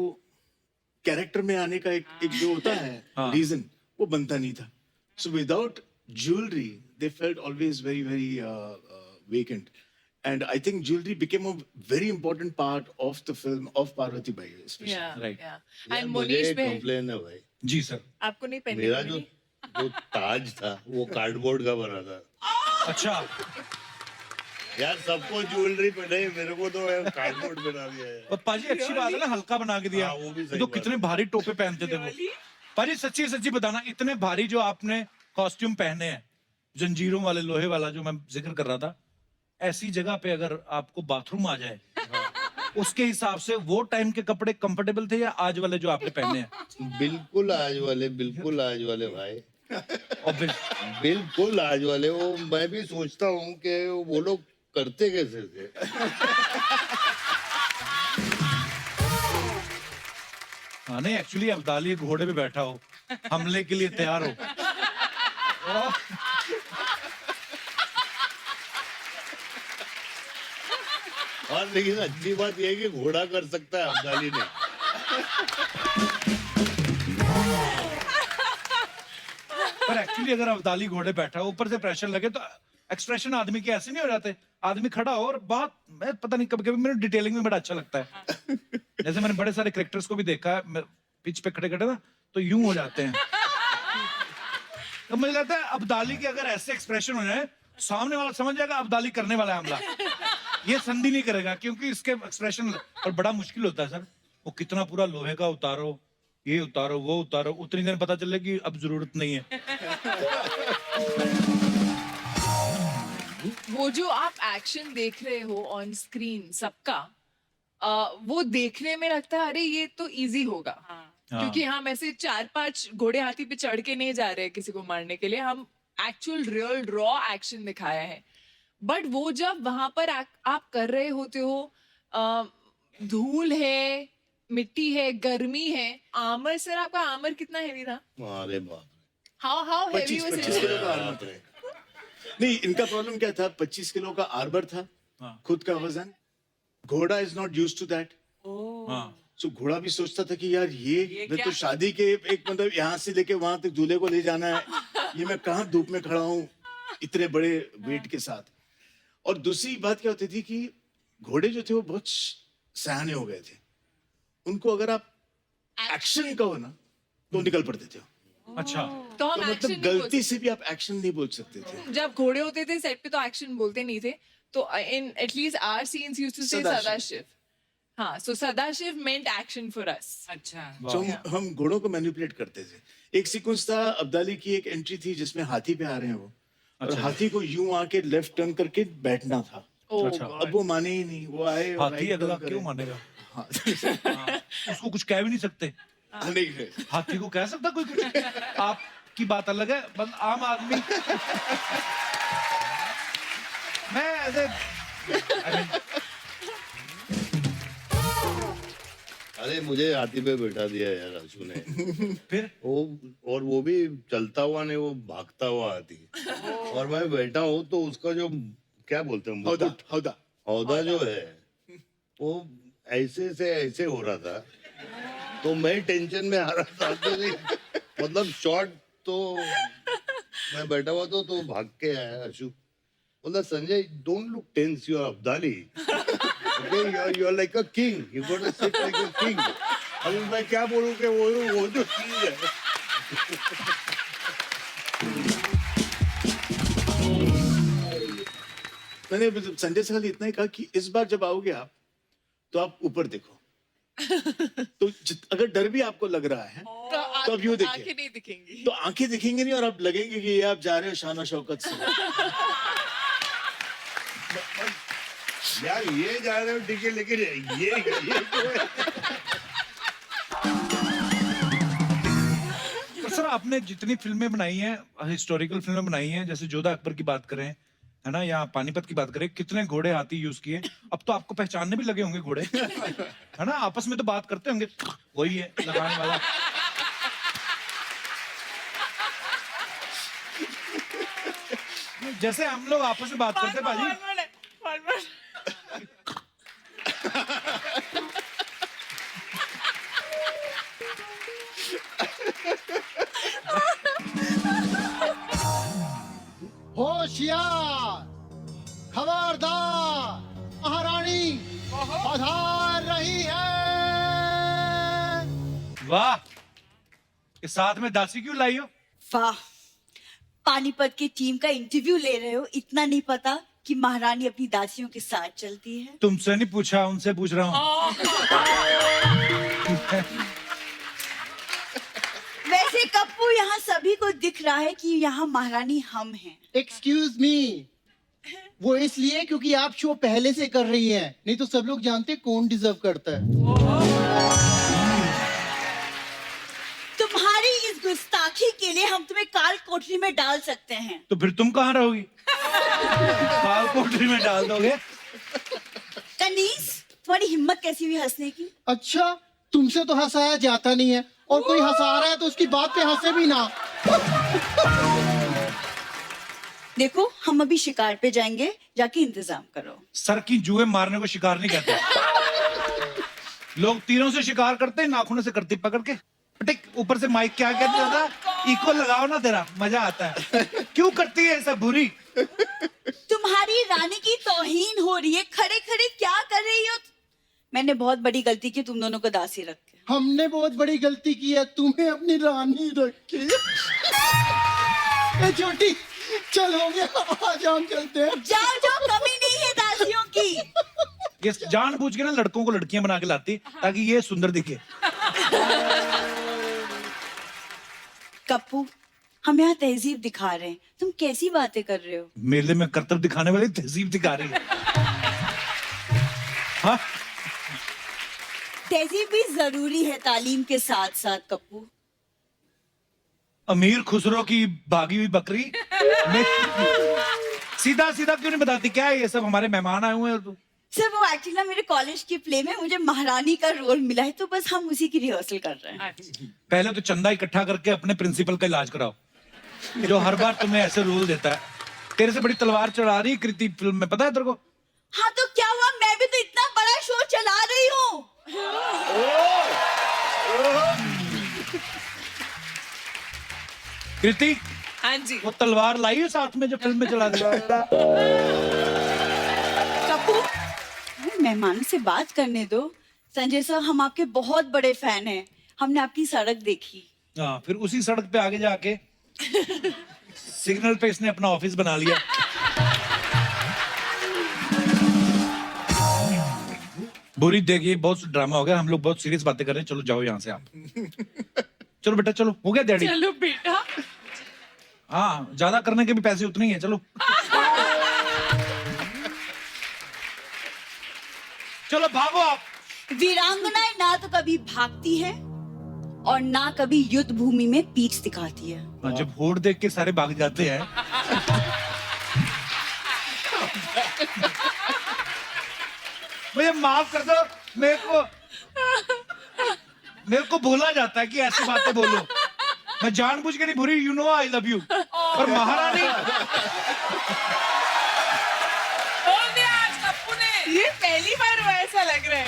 कैरेक्टर में आने का एक जो होता है रीजन, वो बनता नहीं था। So without jewellery they felt always very very vacant, and I think jewellery became a very important part of the film of Parvati by specially. Right. And Monish भाई, कंप्लेन है भाई जी सर। आपको नहीं पहननी मेरा जो ताज था वो कार्डबोर्ड का बना था। अच्छा यार सबको ज्वेलरी पहने, मेरे को तो कार्डबोर्ड बना दिया है। और पाजी अच्छी बात है ना, हल्का बना के दिया। हाँ, वो भी सही तो बात कितने भारी टोपे पहनते थे वो। पाजी सच्ची सच्ची बताना, इतने भारी जो आपने कॉस्ट्यूम पहने हैं, जंजीरों वाले, लोहे वाला जो मैं जिक्र कर रहा था, ऐसी जगह पे अगर आपको बाथरूम आ जाए उसके हिसाब से वो टाइम के कपड़े कंफर्टेबल थे या आज वाले जो आपने पहने हैं? बिल्कुल आज वाले भाई, Obvious. बिल्कुल आज वाले। वो मैं भी सोचता हूँ कि वो लोग करते कैसे थे। हाँ नहीं, एक्चुअली अब्दाली घोड़े पे बैठा हो, हमले के लिए तैयार हो। और लेकिन अच्छी बात यह है कि घोड़ा कर सकता है अब्दाली ने। पर एक्चुअली अगर अब्दाली घोड़े बैठा हो, ऊपर से प्रेशर लगे तो एक्सप्रेशन आदमी के ऐसे नहीं हो जाते। आदमी खड़ा हो और बहुत, मैं पता नहीं, कभी कभी मेरे डिटेलिंग में बड़ा अच्छा लगता है। जैसे मैंने बड़े सारे कैरेक्टर्स को भी देखा है, पिच पे खड़े खड़े ना तो यूं हो जाते हैं। तो मुझे लगता है अब्दाली के अगर ऐसे एक्सप्रेशन हो जाए, सामने वाला समझ जाएगा अब्दाली करने वाला है हमला। ये संधि नहीं करेगा क्योंकि इसके एक्सप्रेशन और बड़ा मुश्किल होता है सर। वो कितना पूरा लोहे का उतारो, ये उतारो, वो उतारो, उतनी देर पता चले कि अब जरूरत नहीं है। वो जो आप एक्शन देख रहे हो ऑन स्क्रीन सबका, वो देखने में लगता है अरे ये तो इजी होगा। क्योंकि हम ऐसे 4-5 घोड़े हाथी पे चढ़ के नहीं जा रहे हैं किसी को मारने के लिए, हम एक्चुअल रियल रॉ एक्शन दिखाया है। बट वो जब वहां पर आप कर रहे होते हो, धूल है, मिट्टी है, गर्मी है, आर्मर, सर आपका आर्मर कितना हेवी था? अरे बाप हाउ हेवी 25 किलो का आर्मर था। नहीं, इनका प्रॉब्लम क्या था, 25 किलो का आर्मर था, खुद का वजन। घोड़ा is not used to that. So घोड़ा भी सोचता था कि यार ये मैं तो शादी के एक मतलब यहाँ से लेके वहां तक दूल्हे को ले जाना है, ये मैं कहाँ धूप में खड़ा हूँ इतने बड़े वेट के साथ। और दूसरी बात क्या होती थी कि घोड़े जो थे वो बहुत सयाने हो गए थे, उनको अगर आप एक्शन कहो ना तो निकल पड़ते थे। अच्छा, तो हम तो एक्शन मतलब गलती से भी आप एक्शन नहीं बोल सकते थे। जब घोड़े होते थे सेट पे तो एक्शन बोलते नहीं थे, तो in at least our scenes used to say Sadashiv. हाँ, so Sadashiv meant action for us. अच्छा, तो हम घोड़ों को मैनिपुलेट करते थे। एक सीक्वेंस था, अब्दाली की एक एंट्री थी जिसमें हाथी पे आ रहे हैं वो, और हाथी को यूं आके लेफ्ट टर्न करके बैठना था। अच्छा। अब वो माने ही नहीं, वो आए और हाथी right अगला turn क्यों करे। मानेगा? हाँ। उसको कुछ कह भी नहीं सकते। नहीं है। हाथी को कह सकता कोई कुछ? आपकी बात अलग है, बस आम आदमी। मैं ऐसे अरे मुझे हाथी पे बैठा दिया यार आशु ने। फिर वो भी चलता हुआ नहीं, वो भागता हुआ हाथी। और मैं बैठा हूँ तो उसका जो क्या बोलते हैं, हौदा, मुकुट, हौदा। औदा जो है वो ऐसे से ऐसे हो रहा था, तो मैं टेंशन में आ रहा था कि मतलब शॉट तो मैं बैठा हुआ तो भाग के आया आशु। बोला Sanjay, don't look tense, you are Abdali, okay? you are like a king, you got to sit like a king। अभी मैं क्या बोलूं कि वो जो चीज है। मैंने संजय से खाली इतना ही कहा कि इस बार जब आओगे आप तो आप ऊपर देखो। तो अगर डर भी आपको लग रहा है तो अब यूं देखिए, आंखें नहीं दिखेंगी। तो आंखें दिखेंगी नहीं और आप लगेंगे कि ये आप जा रहे हो शान और शौकत से। यार ये जा रहे हो ठीक है, लेकिन ये जो है। तो सर आपने जितनी फिल्में बनाई हैं, हिस्टोरिकल फिल्में बनाई हैं, जैसे जोधा अकबर की बात करें, है ना, या पानीपत की बात करें, कितने घोड़े हाथी यूज किए। अब तो आपको पहचानने भी लगे होंगे घोड़े, है ना, आपस में तो बात करते होंगे, वही है लगाने वाला। जैसे हम लोग आपस में बात करते हैं भाजी। होशियार, खबरदार, महारानी पधार रही है। वाह, इस साथ में दासी क्यों लाई हो? वाह, पानीपत की टीम का इंटरव्यू ले रहे हो, इतना नहीं पता कि महारानी अपनी दासियों के साथ चलती है। तुमसे नहीं पूछा, उनसे पूछ रहा हूँ। वैसे कप्पू, यहाँ सभी को दिख रहा है कि यहाँ महारानी हम हैं। एक्सक्यूज मी, वो इसलिए क्योंकि आप शो पहले से कर रही हैं, नहीं तो सब लोग जानते हैं कौन डिजर्व करता है। तुम्हारी इस गुस्ताखी के लिए हम तुम्हें काल कोठरी में डाल सकते हैं। तो फिर तुम कहाँ रहोगी? काल कोठरी में डाल दोगे? कनीस, तुम्हारी हिम्मत कैसी हुई हंसने की? अच्छा, तुमसे तो हंसाया जाता नहीं है, और कोई हंसा रहा है तो उसकी बात पे हंसे भी ना। देखो, हम अभी शिकार पे जाएंगे, जाके इंतजाम करो। सर की जुए मारने को शिकार नहीं कहते। लोग तीरों से शिकार करते हैं, नाखूनों से करती पकड़ के। टिक ऊपर से माइक क्या कहते दादा, इको लगाओ ना, तेरा मजा आता है। क्यों करती है ऐसा बुरी? तुम्हारी रानी की तौहीन हो रही है, खड़े खड़े क्या कर रही हो? मैंने बहुत बड़ी गलती की तुम दोनों को दासी रख के। हमने बहुत बड़ी गलती की है, तुम्हें अपनी रानी रखी। ए छोटी, चल हो गया, आज हम चलते हैं। जाओ जाओ, कमी नहीं है दासियों की। ये जानबूझ के ना लड़कों को लड़कियां बना के लाती ताकि ये सुंदर दिखे। कप्पू, हम यहाँ तहजीब दिखा रहे हैं, तुम कैसी बातें कर रहे हो? मेले में करतब दिखाने वाली तहजीब दिखा रही है। हाँ? तहजीब भी जरूरी है तालीम के साथ साथ कप्पू। अमीर खुसरो की भागी हुई बकरी सीधा सीधा क्यों नहीं बताती? क्या है ये सब? हमारे मेहमान आए हुए हैं। तो सर, वो एक्चुअली ना मेरे कॉलेज की प्ले में मुझे महारानी का रोल मिला है, तो बस हम उसी की रिहर्सल कर रहे हैं। पहले तो चंदा इकट्ठा करके अपने प्रिंसिपल का इलाज कराओ, जो हर बार तुम्हें ऐसे रोल देता है। तेरे से बड़ी तलवार चढ़ा रही कृति फिल्म में, पता है तेरे को? हाँ तो क्या हुआ, मैं भी तो इतना बड़ा शो चला रही हूँ। कृति, हाँ जी। वो तलवार लाई है साथ में जो फिल्म में चला दिया? कप्पू, मेहमान से बात करने दो। संजय साहब, हम आपके बहुत बड़े फैन हैं, हमने आपकी सड़क देखी। हाँ, फिर उसी सड़क पे आगे जाके सिग्नल पे इसने अपना ऑफिस बना लिया। बुरी, देखिए बहुत ड्रामा हो गया, हम लोग बहुत सीरियस बातें कर रहे हैं। चलो जाओ यहाँ से आप। चलो बेटा, चलो, हो गया डैडी? चलो बेटा। हाँ, ज्यादा करने के भी पैसे उतने ही है। चलो चलो भागो आप। वीरांगनाएं ना तो कभी भागती है और ना कभी युद्ध भूमि में पीठ दिखाती है। हाँ, जब होड़ देख के सारे भाग जाते हैं। मुझे माफ कर दो, मेरे को बोला जाता है कि ऐसी बातें बोलो। मैं जानबूझ के नहीं बुरी, you know I love you. और महारानी बोल दिया आज कप्पू ने। ये पहली बार हुआ ऐसा लग रहा है।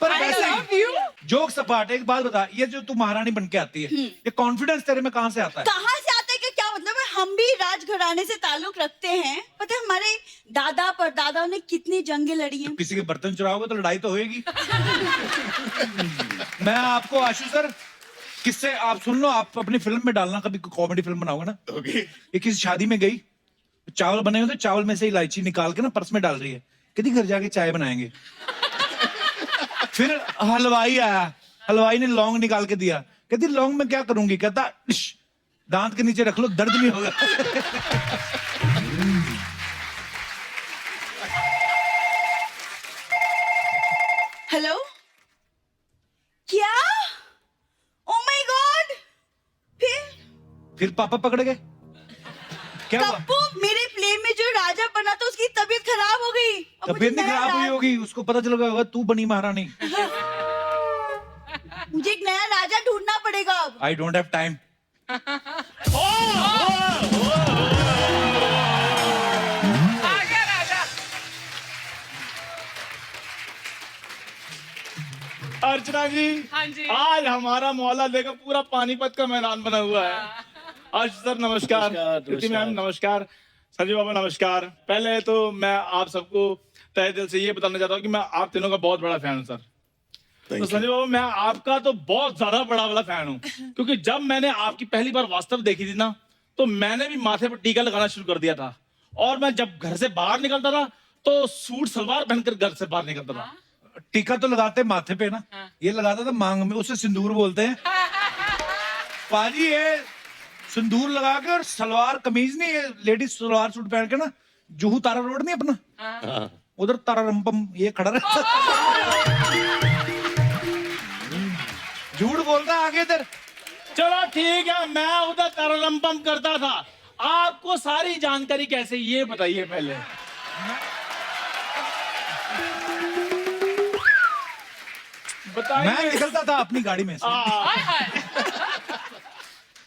पर I वैसे love you। जोक सपाट। एक बात बता, ये जो तू महारानी बन के आती है, ये कॉन्फिडेंस तेरे में कहाँ से आता है? कहाँ से आता है कि क्या मतलब है? हम भी राजघराने से ताल्लुक रखते हैं। पता है हमारे दादा परदादा ने कितनी जंगें लड़ी हैं। किसी के बर्तन चुराओगे तो लड़ाई तो होएगी। मैं आपको आशु सर किससे आप सुन लो, आप अपनी फिल्म में डालना, कभी कॉमेडी फिल्म बनाओगे ना। ये किसी शादी में गई, चावल बने हुए थे, चावल में से इलायची निकाल के ना पर्स में डाल रही है, कहती घर जाके चाय बनाएंगे। फिर हलवाई आया, हलवाई ने लौंग निकाल के दिया, कहती लौंग में क्या करूंगी? कहता दांत के नीचे रख लो, दर्द नहीं होगा। हेलो, क्या? Oh my God! फिर पापा पकड़ गए? क्या हुआ? कप्पू, मेरे प्ले में जो राजा बना था उसकी तबीयत खराब हो गई। अब तबीयत मुझे नहीं नया खराब हुई होगी, उसको पता चल गया होगा तू बनी महारानी। मुझे एक नया राजा ढूंढना पड़ेगा अब। I don't have time. आ गया राजा। अर्चना जी, हाँ जी। आज हमारा मोहल्ला देखो पूरा पानीपत का मैदान बना हुआ है। अर्श सर नमस्कार, कृति मैम नमस्कार, संजय बाबा नमस्कार। पहले तो मैं आप सबको तहे दिल से ये बताना चाहता हूँ कि मैं आप तीनों का बहुत बड़ा फैन हूँ सर। तो संजय बाबा, मैं आपका तो बहुत ज्यादा बड़ा वाला फैन हूँ, क्योंकि जब मैंने आपकी पहली बार वास्तव देखी थी ना, तो मैंने भी माथे पर टीका लगाना शुरू कर दिया था। और मैं जब घर से बाहर निकलता था तो सूट सलवार पहनकर घर से बाहर निकलता था। टीका तो लगाते माथे पे ना, ये लगाता था मांग में, उसे सिंदूर बोलते हैं। पाजी ये सिंदूर लगा के और सलवार कमीज नहीं, ये लेडीज सलवार सूट पहन के ना जुहू तारा रोड नहीं अपना, हाँ उधर तारा रंपम ये खड़ा रहता। झूठ बोलता है आगे इधर। चलो ठीक है, मैं उधर तरलम करता था, आपको सारी जानकारी कैसे ये बताइए पहले। बताइए। मैं निकलता था अपनी गाड़ी में से।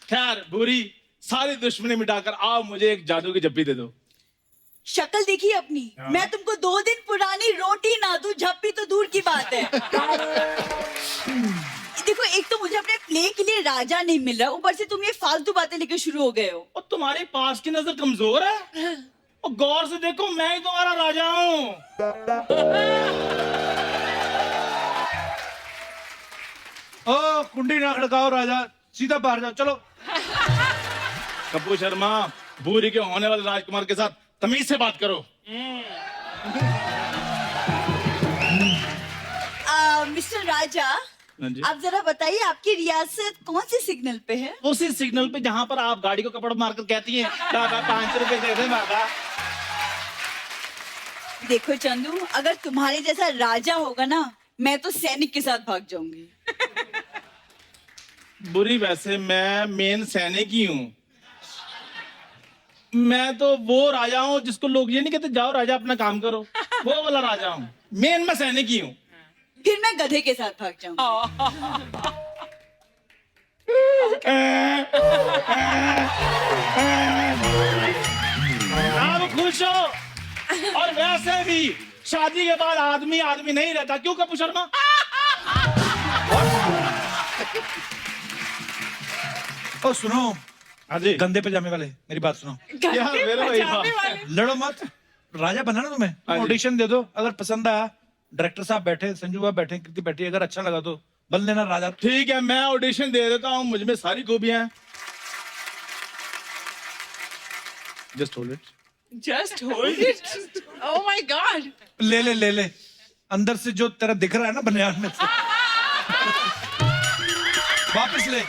खैर बुरी सारी दुश्मनी मिटाकर आओ मुझे एक जादू की जप्पी दे दो। शक्ल देखी अपनी, मैं तुमको 2 दिन पुरानी रोटी ना दूं, झप्पी तो दूर की बात है। देखो, एक तो मुझे अपने प्ले के लिए राजा नहीं मिल रहा, ऊपर से तुम ये फालतू बातें लेकर शुरू हो गए हो। और तुम्हारे पास की नजर कमजोर है, और गौर से देखो मैं ही तुम्हारा राजा हूँ। ओ कुंडी ना खड़काओ राजा, सीधा बाहर जाओ चलो। कपूर शर्मा, भूरी के होने वाले राजकुमार के साथ तमीज से बात करो। मिस्टर राजा, हाँ जी। आप जरा बताइए आपकी रियासत कौन से सिग्नल पे है? उसी सिग्नल पे जहाँ पर आप गाड़ी को कपड़ मारकर कहती हैं दादा 5 रुपए दे दे दादा। देखो चंदू, अगर तुम्हारे जैसा राजा होगा ना, मैं तो सैनिक के साथ भाग जाऊंगी। बुरी वैसे मैं मेन सैनिक ही हूँ, मैं तो वो राजा हूँ जिसको लोग ये नहीं कहते जाओ राजा अपना काम करो, वो वाला राजा हूँ। मेन मैं सैनिक ही हूँ। फिर मैं गधे के साथ भाग जाऊंगी। आप खुश हो, और वैसे भी शादी के बाद आदमी आदमी नहीं रहता, क्यों कपूर शर्मा? ओ सुनो, हाँ जी। गंदे पजामे वाले मेरी बात सुनो। क्या मेरे भाई बात? लड़ो मत, राजा बनना ना तुम्हें, हाँ जी। ऑडिशन दे दो, अगर पसंद आया, डायरेक्टर साहब बैठे, संजू बाबा बैठे, कृति बैठी, अगर अच्छा लगा तो बन लेना राजा। ठीक है, मैं ऑडिशन दे देता हूँ, मुझ में सारी खूबियां हैं। Just hold it. Just hold it. Oh my God. ले ले ले ले, अंदर से जो तेरा दिख रहा है ना बनियान में से, वापस ले।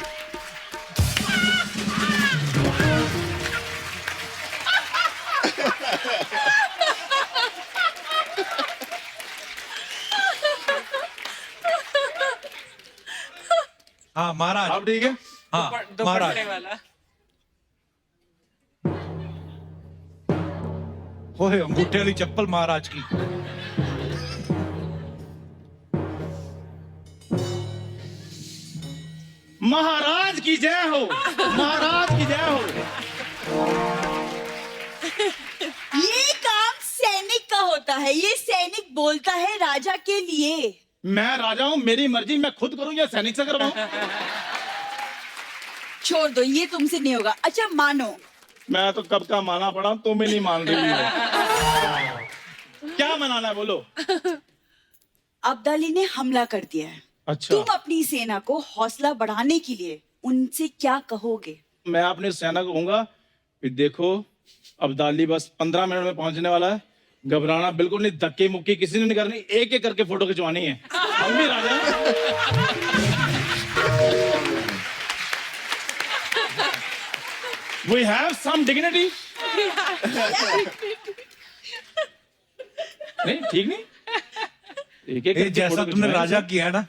हाँ महाराज, अब ठीक है। हाँ महाराज। वाला। होए अंगूठे वाली चप्पल महाराज की। महाराज की जय हो, महाराज की जय हो। ये काम सैनिक का होता है, ये सैनिक बोलता है राजा के लिए। मैं राजा हूँ, मेरी मर्जी, मैं खुद करूँ या सैनिक से करवाऊँ? छोड़ दो, ये तुमसे नहीं होगा। अच्छा मानो, मैं तो कब का माना पड़ा, तुम ही नहीं मान रही हो। क्या मनाना है बोलो। अब्दाली ने हमला कर दिया है। अच्छा, तुम अपनी सेना को हौसला बढ़ाने के लिए उनसे क्या कहोगे? मैं अपने सेना को कहूंगा कि देखो अब्दाली बस 15 मिनट में पहुंचने वाला है, घबराना बिल्कुल नहीं, धक्के मुक्की किसी ने नहीं करनी, एक एक करके फोटो खिंचवानी है। हम भी राजा हैं। We have some dignity. नहीं ठीक नहीं, एक एक ये जैसा तुमने राजा किया है ना,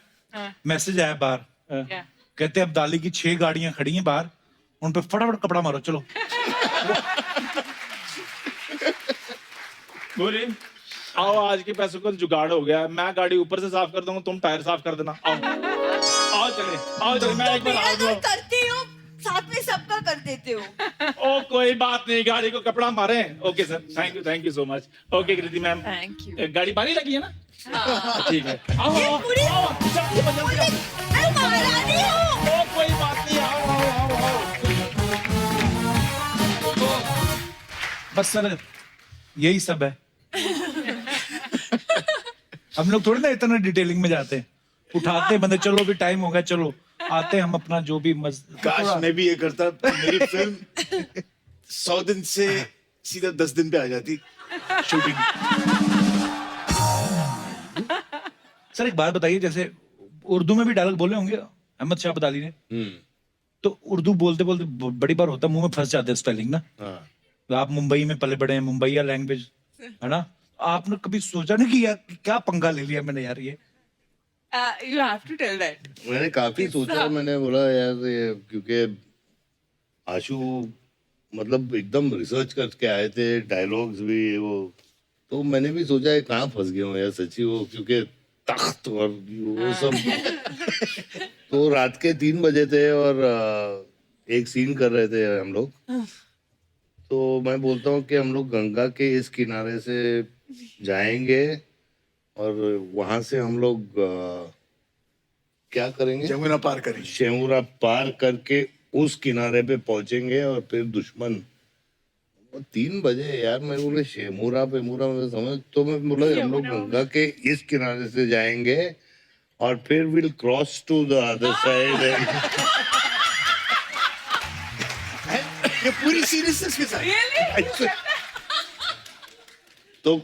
मैसेज आया बाहर, कहते हैं अब्दाली की 6 गाड़ियां खड़ी हैं बाहर, उन पे फटाफट कपड़ा मारो चलो। बोली आओ, आज के पैसों का जुगाड़ हो गया, मैं गाड़ी ऊपर से साफ कर दूंगा, तुम टायर साफ कर देना। आओ आओ चले, आओ चले, मैं एक बार मेरा आ तो जाऊं। करते हो, साथ में सबका कर देते हो। ओ कोई बात नहीं, गाड़ी को कपड़ा मारे। Okay sir, thank you so much. Okay Kriti ma'am, Thank you. गाड़ी पानी लगी है ना? ठीक है, आओ ये आओ, पूरी- आओ, जल्दी जल्दी आओ। मैं महारानी हूँ। ओ कोई बात नहीं, आओ आओ आओ आओ। बस सर यही सब है। हम लोग थोड़ी ना इतना डिटेलिंग में जाते हैं, उठाते हैं बंदे, चलो भी टाइम हो गया, चलो आते हैं हम अपना जो भी काश मैं भी ये करता, मेरी फिल्म 100 दिन से सीधा 10 दिन पे आ जाती शूटिंग। सर एक बात बताइए, जैसे उर्दू में भी डायलॉग बोले होंगे अहमद शाह अब्दाली ने, तो उर्दू बोलते बोलते बड़ी बार होता मुंह में फंस जाते हैं स्पेलिंग ना, हाँ आप मुंबई में पले बड़े हैं, मुंबईया लैंग्वेज है ना, आपने कभी सोचा नहीं कि यार क्या पंगा ले लिया मैंने यार ये? You have to tell that. मैंने काफी सोचा, मैंने बोला यार ये, क्योंकि आशु मतलब एकदम रिसर्च करके आए थे, डायलॉग्स भी वो, तो मैंने भी सोचा है कहाँ फंस गया हूँ यार सच्ची, वो क्योंकि तख्त और वो सब तो रात के 3 बजे थे और एक सीन कर रहे थे हम लोग, तो मैं बोलता हूँ कि हम लोग गंगा के इस किनारे से जाएंगे और वहां से हम लोग क्या करेंगे, जमुना पार करेंगे, शेमुरा पार करके उस किनारे पे पहुंचेंगे और फिर दुश्मन 3 बजे यार, मैं बोले शेमुरा पे मुरा मैं समझ, तो मैं बोला हम लोग गंगा के इस किनारे से जाएंगे और फिर will cross to the other side. ये पूरी सीरियसनेस के साथ तो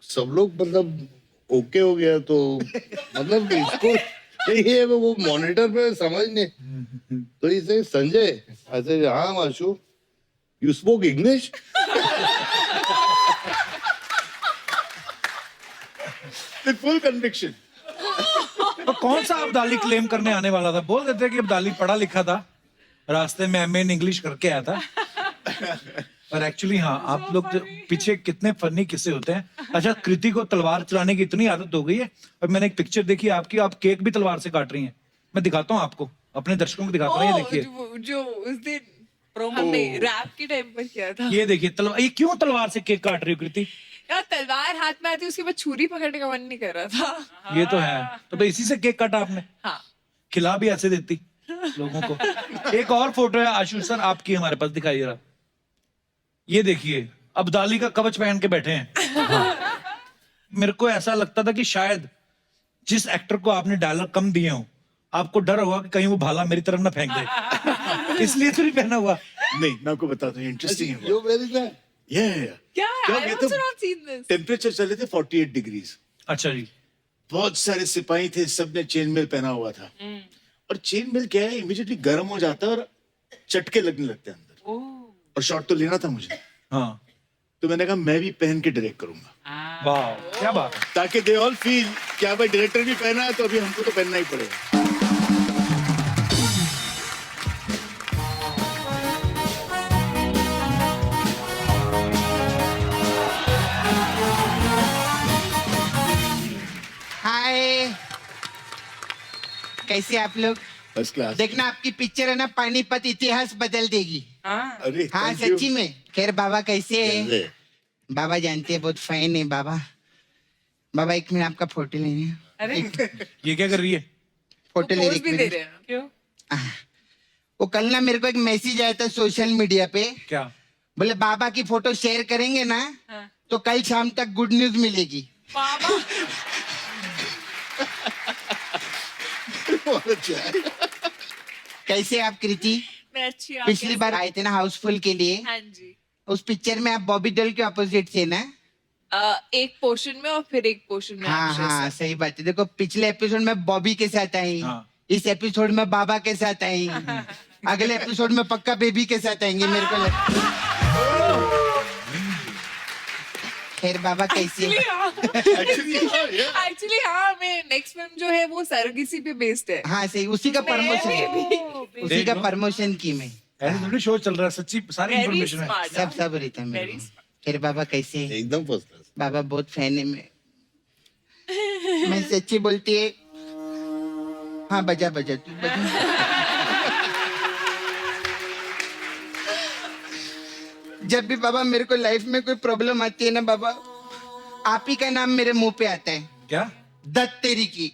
सब लोग मतलब ओके हो गया, तो मतलब इसको ये वो मॉनिटर पे समझ नहीं, तो इसे संजय ऐसे, हाँ माशू you spoke English, with full conviction. तो कौन सा अब्दाली क्लेम करने आने वाला था? बोल देते कि अब्दाली पढ़ा लिखा था, रास्ते में एमए इन इंग्लिश करके आया था। पर एक्चुअली हाँ, आप लोग पीछे कितने फनी किस्से होते हैं। अच्छा, कृति को तलवार चलाने की इतनी आदत हो गई है, और मैंने एक पिक्चर देखी आपकी, आप केक भी तलवार से काट रही हैं। मैं दिखाता हूँ आपको, अपने दर्शकों को दिखाता हूँ, ये देखिए, जो उस दिन हमने रैप के टाइम पर किया था। ये देखिए तलवार, ये क्यों तलवार से केक काट रही हो कृति? यार तलवार हाथ में आती, उसके बाद छुरी पकड़ने का मन नहीं कर रहा था। ये तो है, तो इसी से केक काटा आपने? हाँ। खिला भी ऐसे देती लोगों को। एक और फोटो है आशु सर आपकी हमारे पास, दिखाइए जरा। ये देखिए, अब्दाली का कवच पहन के बैठे हैं। हाँ। मेरे को ऐसा लगता था कि शायद जिस एक्टर को आपने डायलॉग कम दिए हो, आपको डर होगा कि कहीं वो भाला मेरी तरफ ना फेंक दे, इसलिए तो नहीं पहना हुआ। नहीं, मैं आपको बताता हूँ, इंटरेस्टिंग है। You very nice. क्या I also not seen this. Temperature चले थे 48 डिग्रीज। अच्छा जी। बहुत सारे सिपाही थे, सबने चेन मेल पहना हुआ था, और चेन मेल क्या है, इमीडिएटली गर्म हो जाता है और चटके लगने लगते हैं अंदर, और शॉट तो लेना था मुझे। हाँ, तो मैंने कहा मैं भी पहन के डायरेक्ट करूंगा। वाह, क्या बात है। ताकि दे ऑल फील क्या भाई डायरेक्टर भी पहना है, तो अभी हमको तो पहनना ही पड़ेगा। हाय, कैसे आप लोग? First class. देखना आपकी पिक्चर है ना, पानीपत इतिहास बदल देगी। अरे हाँ thank you। सच्ची में। खैर बाबा कैसे है? कैसे? बाबा जानते हैं बहुत फाइन है बाबा। बाबा 1 मिनट आपका फोटो लेने हैं। अरे ये क्या कर रही है? फोटो ले पोज भी दे रहे हैं। क्यों? वो कल ना मेरे को एक मैसेज आया था सोशल मीडिया पे, क्या? बोले बाबा की फोटो शेयर करेंगे ना, तो कल शाम तक गुड न्यूज मिलेगी। बाबा कैसे आप कृति? मैं अच्छी हूँ। पिछली बार आए थे ना हाउसफुल के लिए, हाँ जी। उस पिक्चर में आप बॉबी डोल के अपोजिट थे ना? एक पोर्शन में और फिर एक पोर्शन में हाँ अक्षय हाँ सर। सही बात है। देखो पिछले एपिसोड में बॉबी के साथ आई, हाँ। इस एपिसोड में बाबा के साथ आई, अगले एपिसोड में पक्का बेबी के साथ आएंगे मेरे को लगता। खैर बाबा कैसे है? एक्चुअली हाँ, मैं नेक्स्ट फिल्म जो है वो सरगिसी पे बेस्ड है। हाँ सही, उसी का प्रमोशन है, उसी का प्रमोशन की मैं। ऐसे थोड़ी शो चल रहा है, सच्ची सारी Very इन्फॉर्मेशन है। smart, सब सब रहता है मेरे Very को। खैर बाबा कैसे है? एकदम फर्स्ट क्लास। बाबा बहुत फैन है मैं सच्ची बोलती है। हाँ बजा बजा तू बजा। जब भी बाबा मेरे को लाइफ में कोई प्रॉब्लम आती है ना बाबा, आप ही का नाम मेरे मुंह पे आता है। क्या? दत्त तेरी की।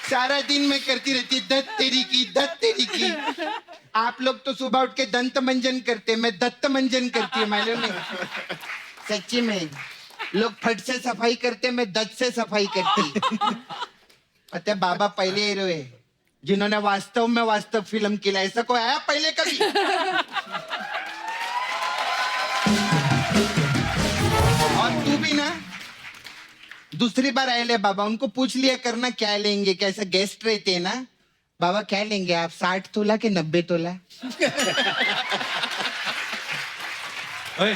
सारा दिन मैं करती रहती दत्त तेरी की, दत्त तेरी की। आप लोग तो सुबह उठ के दंत मंजन करते, मैं दत्त मंजन करती हूँ, मालूम नहीं? सच्ची में लोग फट से सफाई करते, मैं दत्त से सफाई करती। पता है बाबा पहले हीरो है जिन्होंने वास्तव में वास्तव फिल्म किया। ऐसा कोई आया पहले कभी? और तू भी ना दूसरी बार आए ले बाबा, उनको पूछ लिया करना क्या लेंगे, कैसा गेस्ट रहते हैं ना, बाबा क्या लेंगे आप, 60 तोला के 90 तोला? ओए,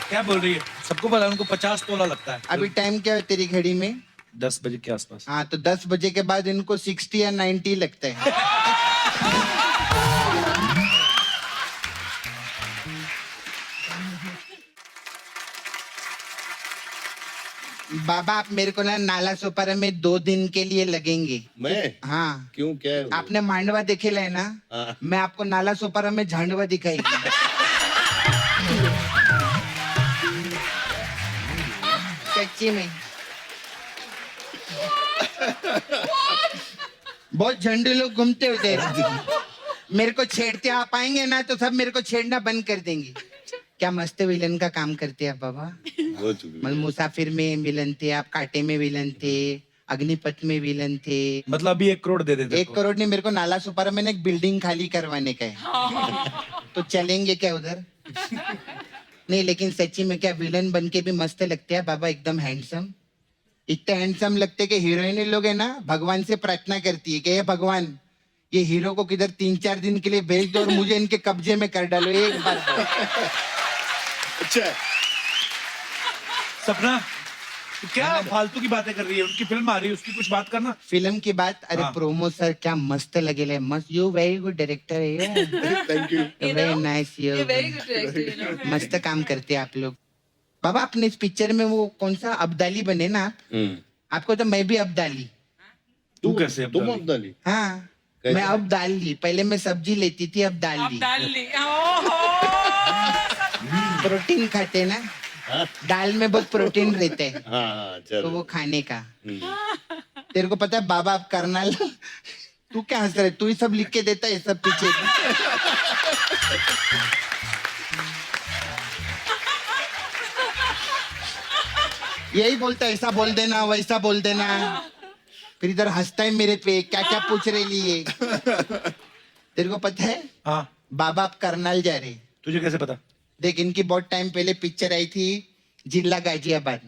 क्या बोल रही है? सबको पता है उनको 50 तोला लगता है। अभी टाइम क्या है तेरी घड़ी में? 10 बजे के आसपास। हाँ, तो 10 बजे के बाद इनको 60 या 90 लगता है। बाबा आप मेरे को ना नाला सोपारा में 2 दिन के लिए लगेंगे। मैं? हाँ। क्यों, क्या है? आपने मांडवा देखेला है ना? हाँ। मैं आपको नाला सोपारा में झांडवा दिखाएगी। सच्ची में बहुत झंडू लोग घूमते होते हैं, मेरे को छेड़ते आप आएंगे ना तो सब मेरे को छेड़ना बंद कर देंगे। क्या मस्त विलन का काम करते हैं बाबा। मतलब मुसाफिर में विलन थे आप, कांटे में विलन थे, अग्निपथ में विलन थे। मतलब अभी 1 करोड़ दे देते। 1 करोड़ नहीं, मेरे को नाला सुपारा में ना एक बिल्डिंग खाली करवाने का है। तो चलेंगे क्या उधर? नहीं लेकिन सच्ची में क्या विलन बन के भी मस्त लगते हैं बाबा, एकदम हैंडसम। इतने हैंडसम लगते कि हीरोइन लोग है ना भगवान से प्रार्थना करती है कि हे भगवान ये हीरो को किधर 3-4 दिन के लिए भेज दो और मुझे इनके कब्जे में कर डालो एक बार। अच्छा सपना, तो क्या फालतू की बातें कर रही है? उनकी फिल्म आ रही है, उसकी कुछ बात करना। फिल्म की बात? अरे हाँ। प्रोमो सर क्या मस्त लगेले, मस्त। यू वेरी गुड डायरेक्टर है, thank you. Very nice. You very good director. मस्त काम करते हैं आप लोग। बाबा अपने इस पिक्चर में वो कौन सा अब्दाली बने ना आप? आपको तो मैं भी अब्दाली। तू कैसे? तुम अब्दाली? हाँ कैसे? मैं अब दाल ली, पहले मैं सब्जी लेती थी, अब दाल ली। डाल ली। ओहो। प्रोटीन खाते ना, हाँ? दाल में बहुत प्रोटीन रहते हैं, हाँ, तो चलो। वो खाने का। तेरे को पता है बाबा अब करनाल, तू क्या हंस रहा है? तू ही सब लिख के देता है सब पीछे। यही बोलता है, ऐसा बोल देना वैसा बोल देना, फिर इधर हंसता है मेरे पे, क्या क्या पूछ रही है। तेरे को पता है हाँ। बाबा अब करनाल जा रहे। तुझे कैसे पता? देख इनकी बहुत टाइम पहले पिक्चर आई थी जिला गाजियाबाद,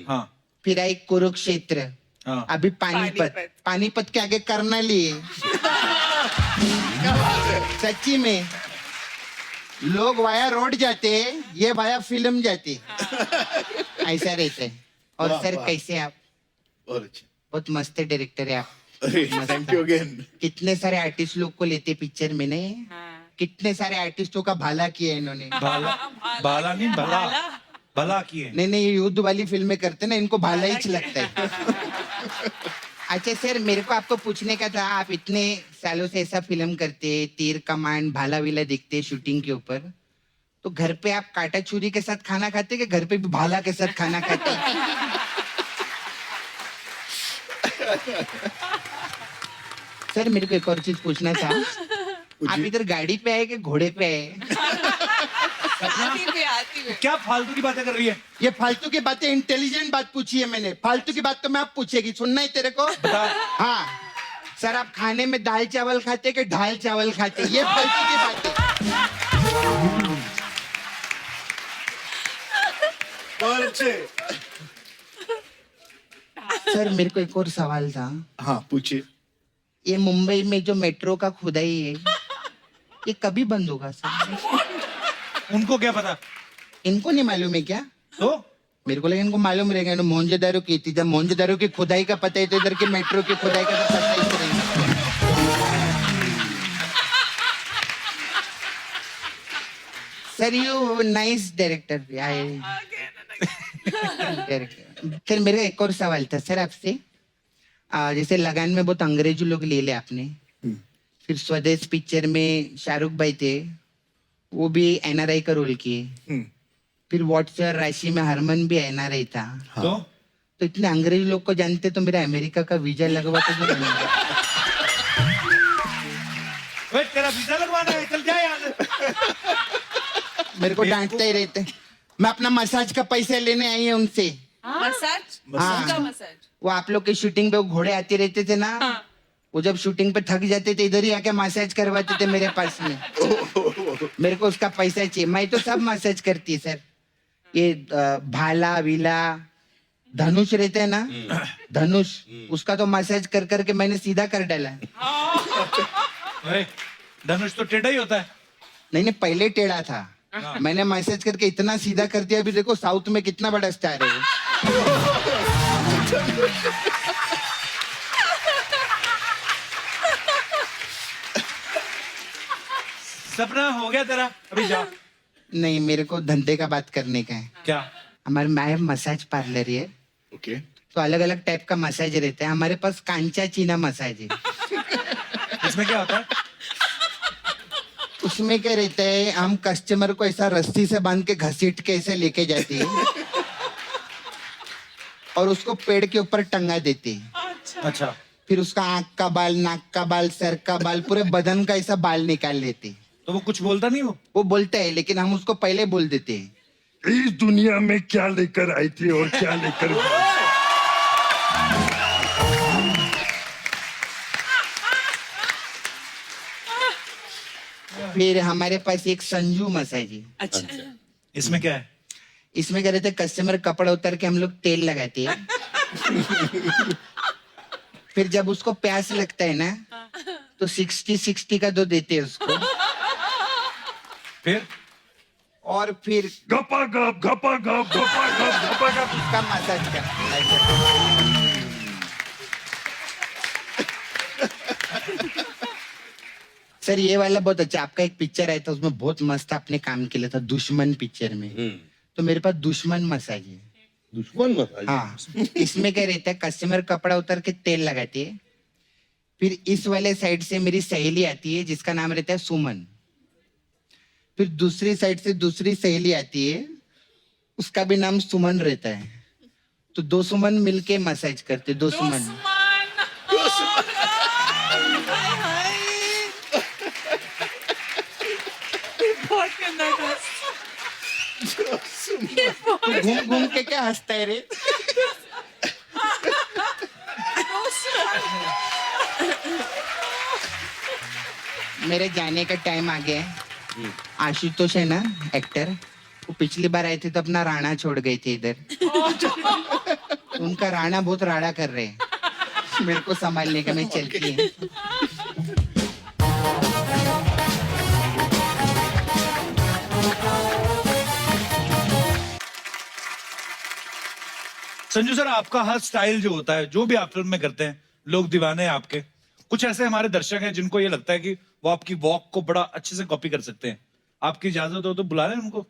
हाँ फिर आई कुरुक्षेत्र, हाँ। अभी पानीपत। पानीपत के आगे करनाल ही है। सच्ची में लोग वाया रोड जाते, ये वाया फिल्म जाती, ऐसा रहता है। और वाह, सर वाह। कैसे आप? और अच्छा, बहुत मस्त डायरेक्टर है आप। अरे थैंक यू अगेन। कितने सारे आर्टिस्ट लोग को लेते पिक्चर में नहीं, कितने सारे आर्टिस्टों का भाला किया है इन्होंने। बाला नहीं, भला भला किए। नहीं नहीं, ये युद्ध वाली फिल्में करते ना, इनको भाला ही लगता है। अच्छा सर, मेरे को आपको पूछने का था, आप इतने सालों से ऐसा फिल्म करते, तीर कमान भाला विला दिखते शूटिंग के ऊपर, तो घर पे आप काटा छुरी के साथ खाना खाते कि घर पे भी भाला के साथ खाना खाते? सर मेरे को एक और चीज पूछना था, आप इधर गाड़ी पे आए कि घोड़े पे आए? क्या फालतू की बातें कर रही है? ये फालतू की बातें, इंटेलिजेंट बात पूछी है मैंने, फालतू की बात तो मैं आप पूछेगी, सुनना है तेरे को? हाँ सर, आप खाने में दाल चावल खाते कि ढाल चावल खाते? ये फालतू की बात है। और अच्छे। सर मेरे को एक और सवाल था। हाँ पूछिए। ये मुंबई में जो मेट्रो का खुदाई है, ये कभी बंद होगा सर? उनको क्या पता? इनको नहीं मालूम है क्या? तो मेरे को लगा इनको मालूम रहेगा, इन्होंने मोहनजोदारो की थी, जब मोहनजोदारो की खुदाई का पता है तो इधर की मेट्रो की खुदाई का तो पता ही रहेगा। Sir you nice director. Director sir, मेरा एक और सवाल था सर आपसे। जैसे लगान में बहुत अंग्रेजी लोग ले ले आपने, फिर स्वदेश पिक्चर में शाहरुख भाई थे, वो भी एनआरआई का रोल किए, फिर व्हाट्सएप राशि में हरमन भी एनआरआई था। तो इतने अंग्रेजी लोग को जानते तो मेरा अमेरिका का वीजा लगवा तो तेरा वीजा लगवाना है, चल जाए यहाँ से। मेरे को डांटते ही रहते। मैं अपना मसाज का पैसे लेने आई है उनसे। मसाज? हाँ। उनका मसाज? वो आप लोग के शूटिंग पे वो घोड़े आते रहते थे ना, वो जब शूटिंग पे थक जाते थे इधर ही आके मसाज करवाते थे मेरे पास में। मेरे को उसका पैसा चाहिए, मैं तो सब मसाज करती है सर। ये भाला विला धनुष रहते हैं ना, धनुष, उसका तो मसाज कर करके मैंने सीधा कर डाला है। अरे, धनुष तो टेढ़ा ही होता है। नहीं नहीं, पहले टेढ़ा था, मैंने मैसेज करके इतना सीधा कर दिया। अभी देखो साउथ में कितना बड़ा स्टार है वो। सपना हो गया तेरा, अभी जा। नहीं, मेरे को धंधे का बात करने का है। क्या? हमारे माए मसाज पार्लर है, ओके, तो अलग अलग टाइप का मसाज रहता है। हमारे पास कांचा चीना मसाज है। इसमें क्या होता है? उसमें क्या रहता है, हम कस्टमर को ऐसा रस्सी से बांध के घसीट के ऐसे लेके जाते हैं और उसको पेड़ के ऊपर टंगा देते हैं। अच्छा, फिर उसका आंख का बाल, नाक का बाल, सर का बाल, पूरे बदन का ऐसा बाल निकाल लेते हैं। तो वो कुछ बोलता नहीं? वो बोलता है, लेकिन हम उसको पहले बोल देते हैं। इस दुनिया में क्या लेकर आई थी और क्या लेकर फिर हमारे पास एक संजू मसाज है। अच्छा, इसमें क्या है? इसमें क्या रहता है, कस्टमर कपड़ा उतार के हम लोग तेल लगाते हैं। फिर जब उसको प्यास लगता है ना, तो 60-60 का दो देते हैं उसको। फिर? और फिर गपा गप गपा गप गपा गप गपा गप उसका मसाज कर। सर ये वाला बहुत अच्छा, आपका एक पिक्चर आया था, उसमें बहुत मस्त आपने काम किया था, दुश्मन पिक्चर में। तो मेरे पास दुश्मन मसाज है। दुश्मन मसाज? हाँ, इसमें क्या रहता है, कस्टमर कपड़ा उतार के तेल लगाती है। फिर इस वाले साइड से मेरी सहेली आती है जिसका नाम रहता है सुमन। फिर दूसरी साइड से दूसरी सहेली आती है, उसका भी नाम सुमन रहता है। तो दो सुमन मिलके मसाज करते, दो सुमन। तो घूम घूम के क्या हंसता है रे? मेरे जाने का टाइम आ गया है। आशुतोष है ना एक्टर, वो पिछली बार आए थे तो अपना राणा छोड़ गए थे इधर। उनका राणा बहुत राड़ा कर रहे हैं, मेरे को संभालने का, मैं चलती है। संजू सर, आपका हर स्टाइल जो होता है, जो भी आप फिल्म में करते हैं, लोग दीवाने हैं आपके। कुछ ऐसे हमारे दर्शक हैं जिनको ये लगता है कि वो आपकी वॉक को बड़ा अच्छे से कॉपी कर सकते हैं। आपकी इजाजत हो तो बुला लें उनको।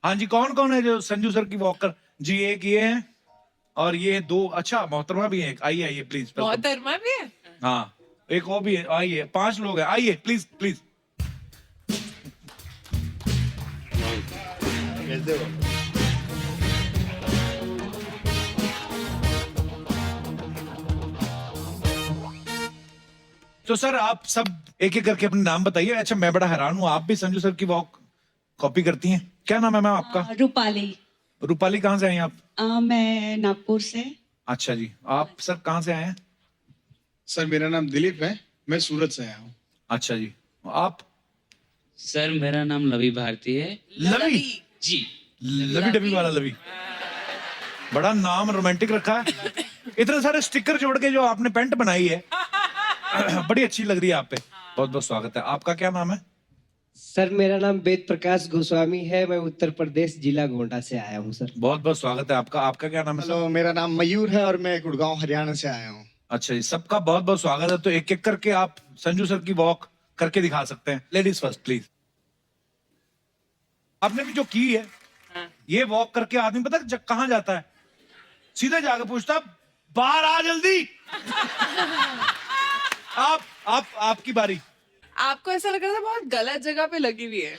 हाँ जी, कौन कौन है जो संजू सर की वॉक कर? जी, एक ये है और ये दो। अच्छा, मोहतरमा भी है एक। आइए आइए प्लीज। मोहतरमा भी है? हाँ, एक वो भी है। आइए, 5 लोग हैं, आइए प्लीज प्लीज। कैसे हो? तो सर आप सब एक एक करके अपने नाम बताइए। अच्छा, मैं बड़ा हैरान हूँ, आप भी संजू सर की वॉक कॉपी करती हैं। क्या नाम है मैम आपका? रूपाली। रूपाली, कहाँ से आई हैं आप? मैं नागपुर से। अच्छा जी, आप सर कहाँ से आए हैं? सर मेरा नाम दिलीप है, मैं सूरत से आया हूँ। अच्छा जी, आप? सर मेरा नाम लवी भारती है। लवी जी, लवी डबी वाला लवी, बड़ा नाम रोमांटिक रखा है। इतने सारे स्टिकर जोड़ के जो आपने पेंट बनाई है, बड़ी अच्छी लग रही है आप पे। बहुत बहुत स्वागत है। आपका क्या नाम है? सर मेरा नाम वेद प्रकाश गोस्वामी है, मैं उत्तर प्रदेश जिला गोंडा से आया हूँ सर। बहुत बहुत स्वागत है आपका। आपका क्या नाम है? हेलो, मेरा नाम मयूर है और मैं गुड़गांव हरियाणा से आया हूँ। अच्छा जी, सबका बहुत बहुत स्वागत है। तो एक एक करके आप संजू सर की वॉक करके दिखा सकते हैं। Ladies first please. आपने भी जो की है, ये वॉक करके आदमी पता है कहाँ जाता है? सीधे जाकर पूछता, बाहर आ जल्दी। आपकी बारी। आपको ऐसा लग रहा था बहुत गलत जगह पे लगी हुई है।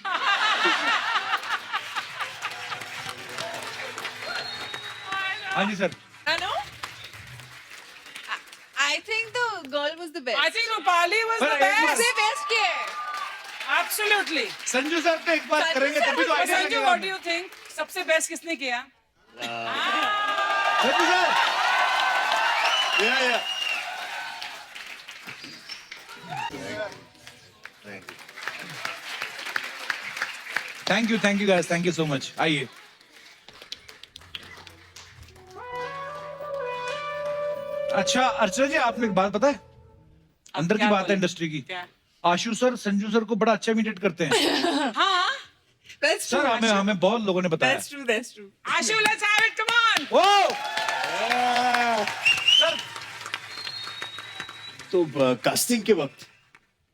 हाँ जी sir. Hello? I think the girl was the best. I think Rupali was the best. सबसे बेस्ट है। Absolutely. संजू सर पे एक बात करेंगे तभी तो आइडिया संजू, लगेगा। what do you think? सबसे बेस्ट किसने किया? Sanju sir. Thank you guys, thank you so much. आइए। अच्छा अर्चना जी, आपने एक बात पता है, अंदर की क्या बात है बोले? इंडस्ट्री की। क्या? आशु सर संजू सर को बड़ा अच्छा इमिटेट करते हैं। हाँ, That's true. सर हमें बहुत लोगों ने बताया। That's true. That's true. Ashu, let's have it, come on. Oh sir तो कास्टिंग के वक्त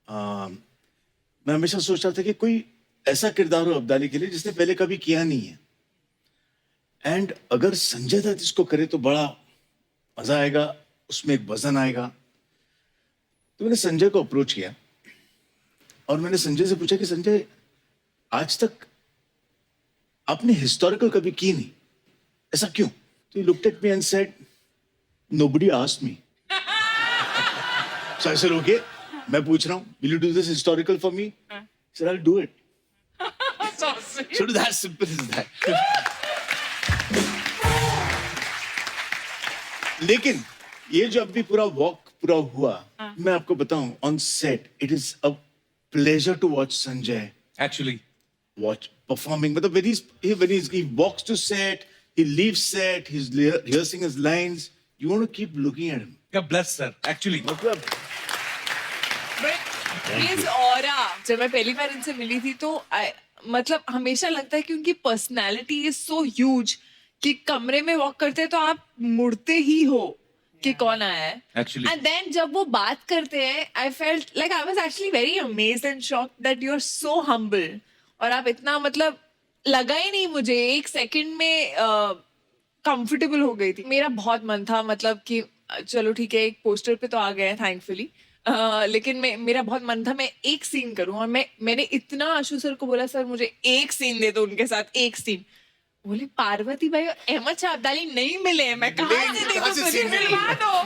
मैं हमेशा सोचता था कि कोई ऐसा किरदार हो अब्दाली के लिए जिसने पहले कभी किया नहीं है, एंड अगर संजय दत्त इसको करे तो बड़ा मजा आएगा, उसमें एक वजन आएगा। तो मैंने संजय को अप्रोच किया और मैंने संजय से पूछा कि संजय, आज तक आपने हिस्टोरिकल कभी की नहीं, ऐसा क्यों? तो he looked at me and said, nobody asked me. So I said, okay, मैं पूछ रहा हूँ, will you do this historical for me? He said, I'll do it. So sweet. So that's simple as that. लेकिन ये जो अभी पूरा वॉक पूरा हुआ, मैं आपको बताऊं, on set it is a pleasure to watch Sanjay actually watch performing. मतलब he walks to set, he leaves set, he's rehearsing his lines. You want to keep looking at him. Bless sir actually. मतलब His aura, जब मैं पहली बार इनसे मिली थी तो मतलब हमेशा लगता है कि उनकी पर्सनैलिटी इज सो ह्यूज कि कमरे में वॉक करते हैं तो आप मुड़ते ही हो कि कौन आया है। Actually. एंड देन जब वो बात करते हैं, I felt like I was actually very amazed and shocked that you are so humble. और आप इतना, मतलब लगा ही नहीं मुझे, एक सेकंड में कंफर्टेबल हो गई थी। मेरा बहुत मन था, मतलब कि चलो ठीक है, एक पोस्टर पे तो आ गए हैं थैंकफुली, लेकिन मेरा बहुत मन था मैं एक सीन करूं। और मैंने इतना आशु सर को बोला, सर मुझे एक सीन दे दो उनके साथ, एक सीन। बोले पार्वती भाई और अहमद शाह अब्दाली नहीं मिले, मैं कहाँ से देखूं, मुझे मिलवा दो।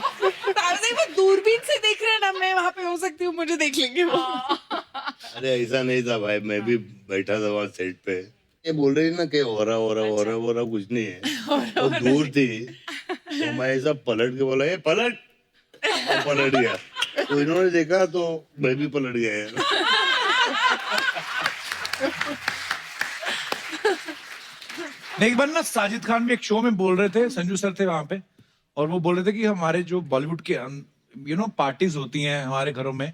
पार्वती वो दूरबीन से देख रहे हैं ना, मैं वहां पे हो सकती हूँ, मुझे देख लेंगे वो। अरे ऐसा नहीं था भाई, मैं भी बैठा था वहाँ सेट पे। ये बोल रही ना कि हो रहा कुछ नहीं है, वो दूर थी तो मैं ऐसा पलट के बोला, ये पलट, वो पलट गया। तो इन्होंने देखा तो मैं भी पलट गया यार। एक बार ना साजिद खान भी एक शो में बोल रहे थे, संजू सर थे वहां पे, और वो बोल रहे थे कि हमारे जो बॉलीवुड के पार्टीज होती हैं हमारे घरों में,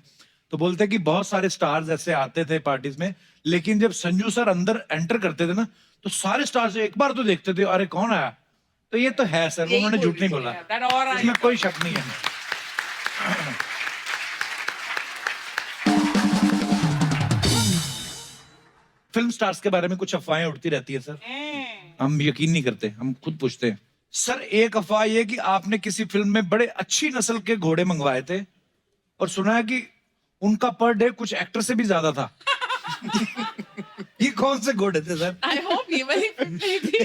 तो बोलते हैं कि बहुत सारे स्टार्स ऐसे आते थे पार्टीज में, लेकिन जब संजू सर अंदर एंटर करते थे ना तो सारे स्टार्स एक बार तो देखते थे, अरे कौन आया। तो ये तो है सर, उन्होंने झूठ नहीं बोला, That aura. इसमें कोई शक नहीं है। फिल्म स्टार्स के बारे में कुछ अफवाहें उड़ती रहती है सर, हम यकीन नहीं करते, हम खुद पूछते हैं। सर एक अफवाह ये कि आपने किसी फिल्म में बड़े अच्छी नस्ल के घोड़े मंगवाए थे और सुना है कि उनका पर डे कुछ एक्टर से भी ज्यादा था। ये कौन से घोड़े थे सर? आई होप ये वाली फिल्म थी।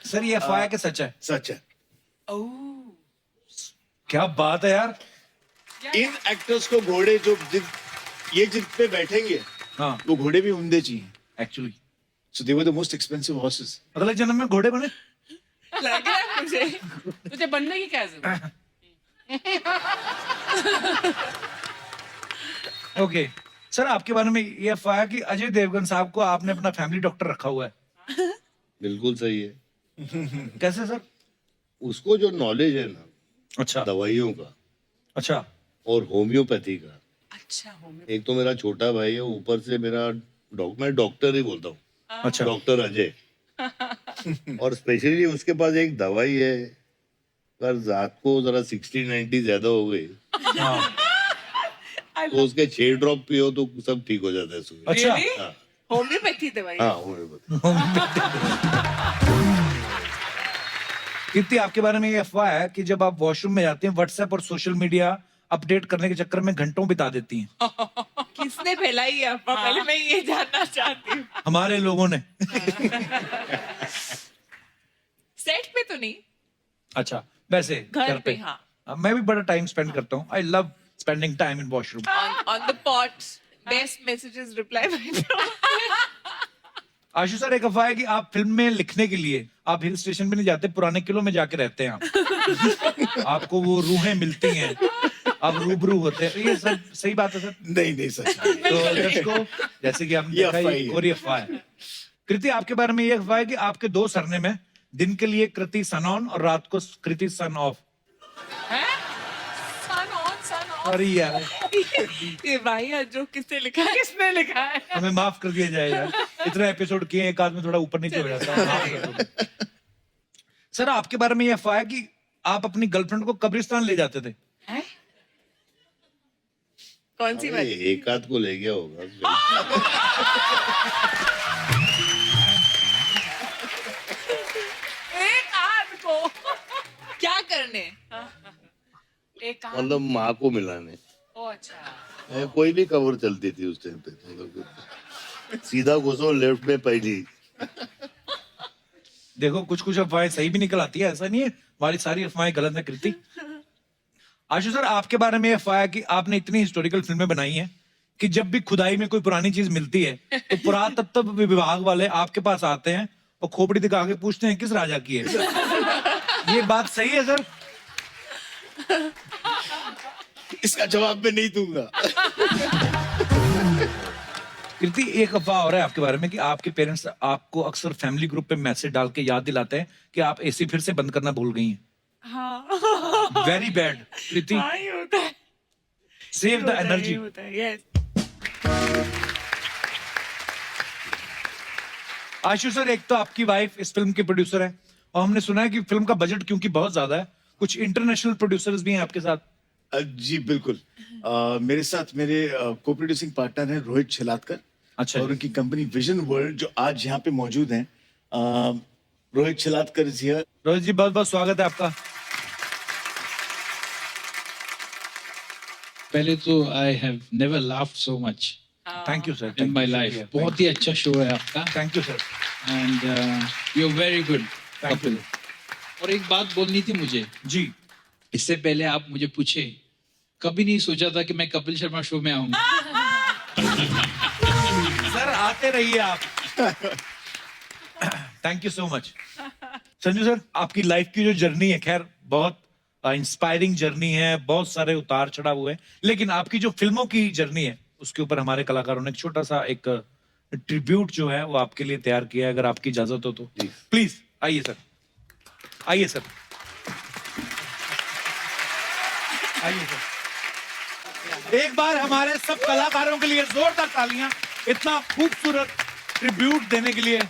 सर ये अफवाह है कि सच है? सच है। क्या बात है यार। इन एक्टर्स को घोड़े जो जिन पे बैठेंगे, हाँ, वो घोड़े भी उम्दे चाहिए actually. So they were the most expensive horses. अगले जन्म में घोड़े बने। लग रहा है मुझे, तुझे बनने की क्या जरूरत? ओके सर, आपके बारे में ये अफवाह है कि अजय देवगन साहब को आपने अपना फैमिली डॉक्टर रखा हुआ है। बिल्कुल सही है। कैसे सर? उसको जो नॉलेज है ना, अच्छा, दवाइयों का, अच्छा, और होम्योपैथी का। अच्छा, एक तो मेरा छोटा भाई है, ऊपर से मेरा मैं डॉक्टर ही बोलता हूँ, अच्छा, डॉक्टर अजय। और स्पेशली उसके पास एक दवाई है, अगर रात को जरा 60-90 ज्यादा हो गई तो उसके 6 ड्रॉप पियो तो सब ठीक हो जाता है सुबह। अच्छा, हाँ, होम्योपैथी दवाई। हाँ, होम्योपैथी। कीर्ति आपके बारे में ये अफवाह है कि जब आप वॉशरूम में जाती हैं व्हाट्सएप और सोशल मीडिया अपडेट करने के चक्कर में घंटों बिता देती हैं। किसने फैलाई है अफवाह? पहले मैं ये जानना चाहती हूँ। हमारे लोगों ने। सेट पे तो नहीं, अच्छा, वैसे घर पे। हाँ, मैं भी बड़ा टाइम स्पेंड करता हूँ। I love spending time in washroom. on the pot, best messages reply by Ashu sir एक अफवाह है कि आप फिल्म में लिखने के लिए आप हिल स्टेशन पे नहीं जाते, पुराने किलों में जाके रहते हैं आप। आपको वो रूहें मिलती हैं, आप रूबरू होते हैं। ये सब सही बात है सर? नहीं सच। तो दर्शकों, जैसे कि आपने देखा ये कोरी अफवाह है। कृति आपके बारे में ये अफवाह है कि आपके 2 सरनेम है, दिन के लिए कृति सन ऑन और रात को कृति सन ऑफ। सन ऑन अरे यार ये भाई जो किसने लिखा है? किसने लिखा है? हमें माफ कर दिया जाए यार, इतने एपिसोड किए, एक आदमी थोड़ा ऊपर नीचे हो जाता है, माफ कर दो। सर आपके बारे में ये अफवाह है कि आप अपनी गर्लफ्रेंड को कब्रिस्तान ले जाते थे। कौन सी बात? एक आध को ले गया होगा। एक आध को क्या करने? एक आध मतलब माँ को मिलाने। ओ अच्छा। कोई भी कवर चलती थी उस टाइम पे, मतलब सीधा घुसो लेफ्ट में पहली। देखो कुछ कुछ अफवाहें सही भी निकल आती है, ऐसा नहीं है हमारी सारी अफवाहें गलत है। कृति, आशु सर आपके बारे में अफवाह है कि आपने इतनी हिस्टोरिकल फिल्में बनाई हैं कि जब भी खुदाई में कोई पुरानी चीज मिलती है तो पुरातत्व विभाग वाले आपके पास आते हैं और खोपड़ी दिखा के पूछते हैं किस राजा की है। ये बात सही है सर? इसका जवाब मैं नहीं दूंगा। कृति, एक अफवाह हो रहा है आपके बारे में कि आपके पेरेंट्स आपको अक्सर फैमिली ग्रुप पे मैसेज डाल के याद दिलाते हैं कि आप एसी फिर से बंद करना भूल गई हैं। हाँ। वेरी बैड कृति, हाँ, ये होता है। Save the energy. Yes. Ashu sir, एक तो आपकी वाइफ इस फिल्म की प्रोड्यूसर है और हमने सुना है कि फिल्म का बजट क्योंकि बहुत ज्यादा है, कुछ इंटरनेशनल प्रोड्यूसर्स भी हैं आपके साथ। जी बिल्कुल। मेरे साथ मेरे को प्रोड्यूसिंग पार्टनर हैं रोहित छलातकर। अच्छा। और उनकी कंपनी विजन वर्ल्ड जो आज यहाँ पे मौजूद हैं। रोहित छलातकर जी। रोहित जी बहुत बहुत स्वागत है आपका। पहले तो I have never laughed so much thank you sir in my life. बहुत ही अच्छा शो है आपका। Thank you sir. And you are very good Kapil. और एक बात बोलनी थी मुझे जी। इससे पहले आप मुझे पूछे, कभी नहीं सोचा था कि मैं कपिल शर्मा शो में आऊंगा। सर आते रहिए आप। Thank you so much. Sanju sir, आपकी लाइफ की जो जर्नी है, खैर बहुत इंस्पायरिंग जर्नी है, बहुत सारे उतार चढ़ाव हुए, लेकिन आपकी जो फिल्मों की जर्नी है उसके ऊपर हमारे कलाकारों ने एक छोटा सा एक ट्रिब्यूट जो है वो आपके लिए तैयार किया है, अगर आपकी इजाजत हो तो प्लीज आइए सर। आइए सर, आइए सर। एक बार हमारे सब कलाकारों के लिए जोरदार तालियां, इतना खूबसूरत ट्रिब्यूट देने के लिए।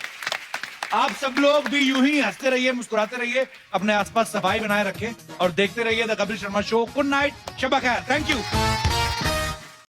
आप सब लोग भी यूं ही हंसते रहिए, मुस्कुराते रहिए, अपने आसपास सफाई बनाए रखें और देखते रहिए the Kapil Sharma show. Good night, शब खैर, थैंक यू।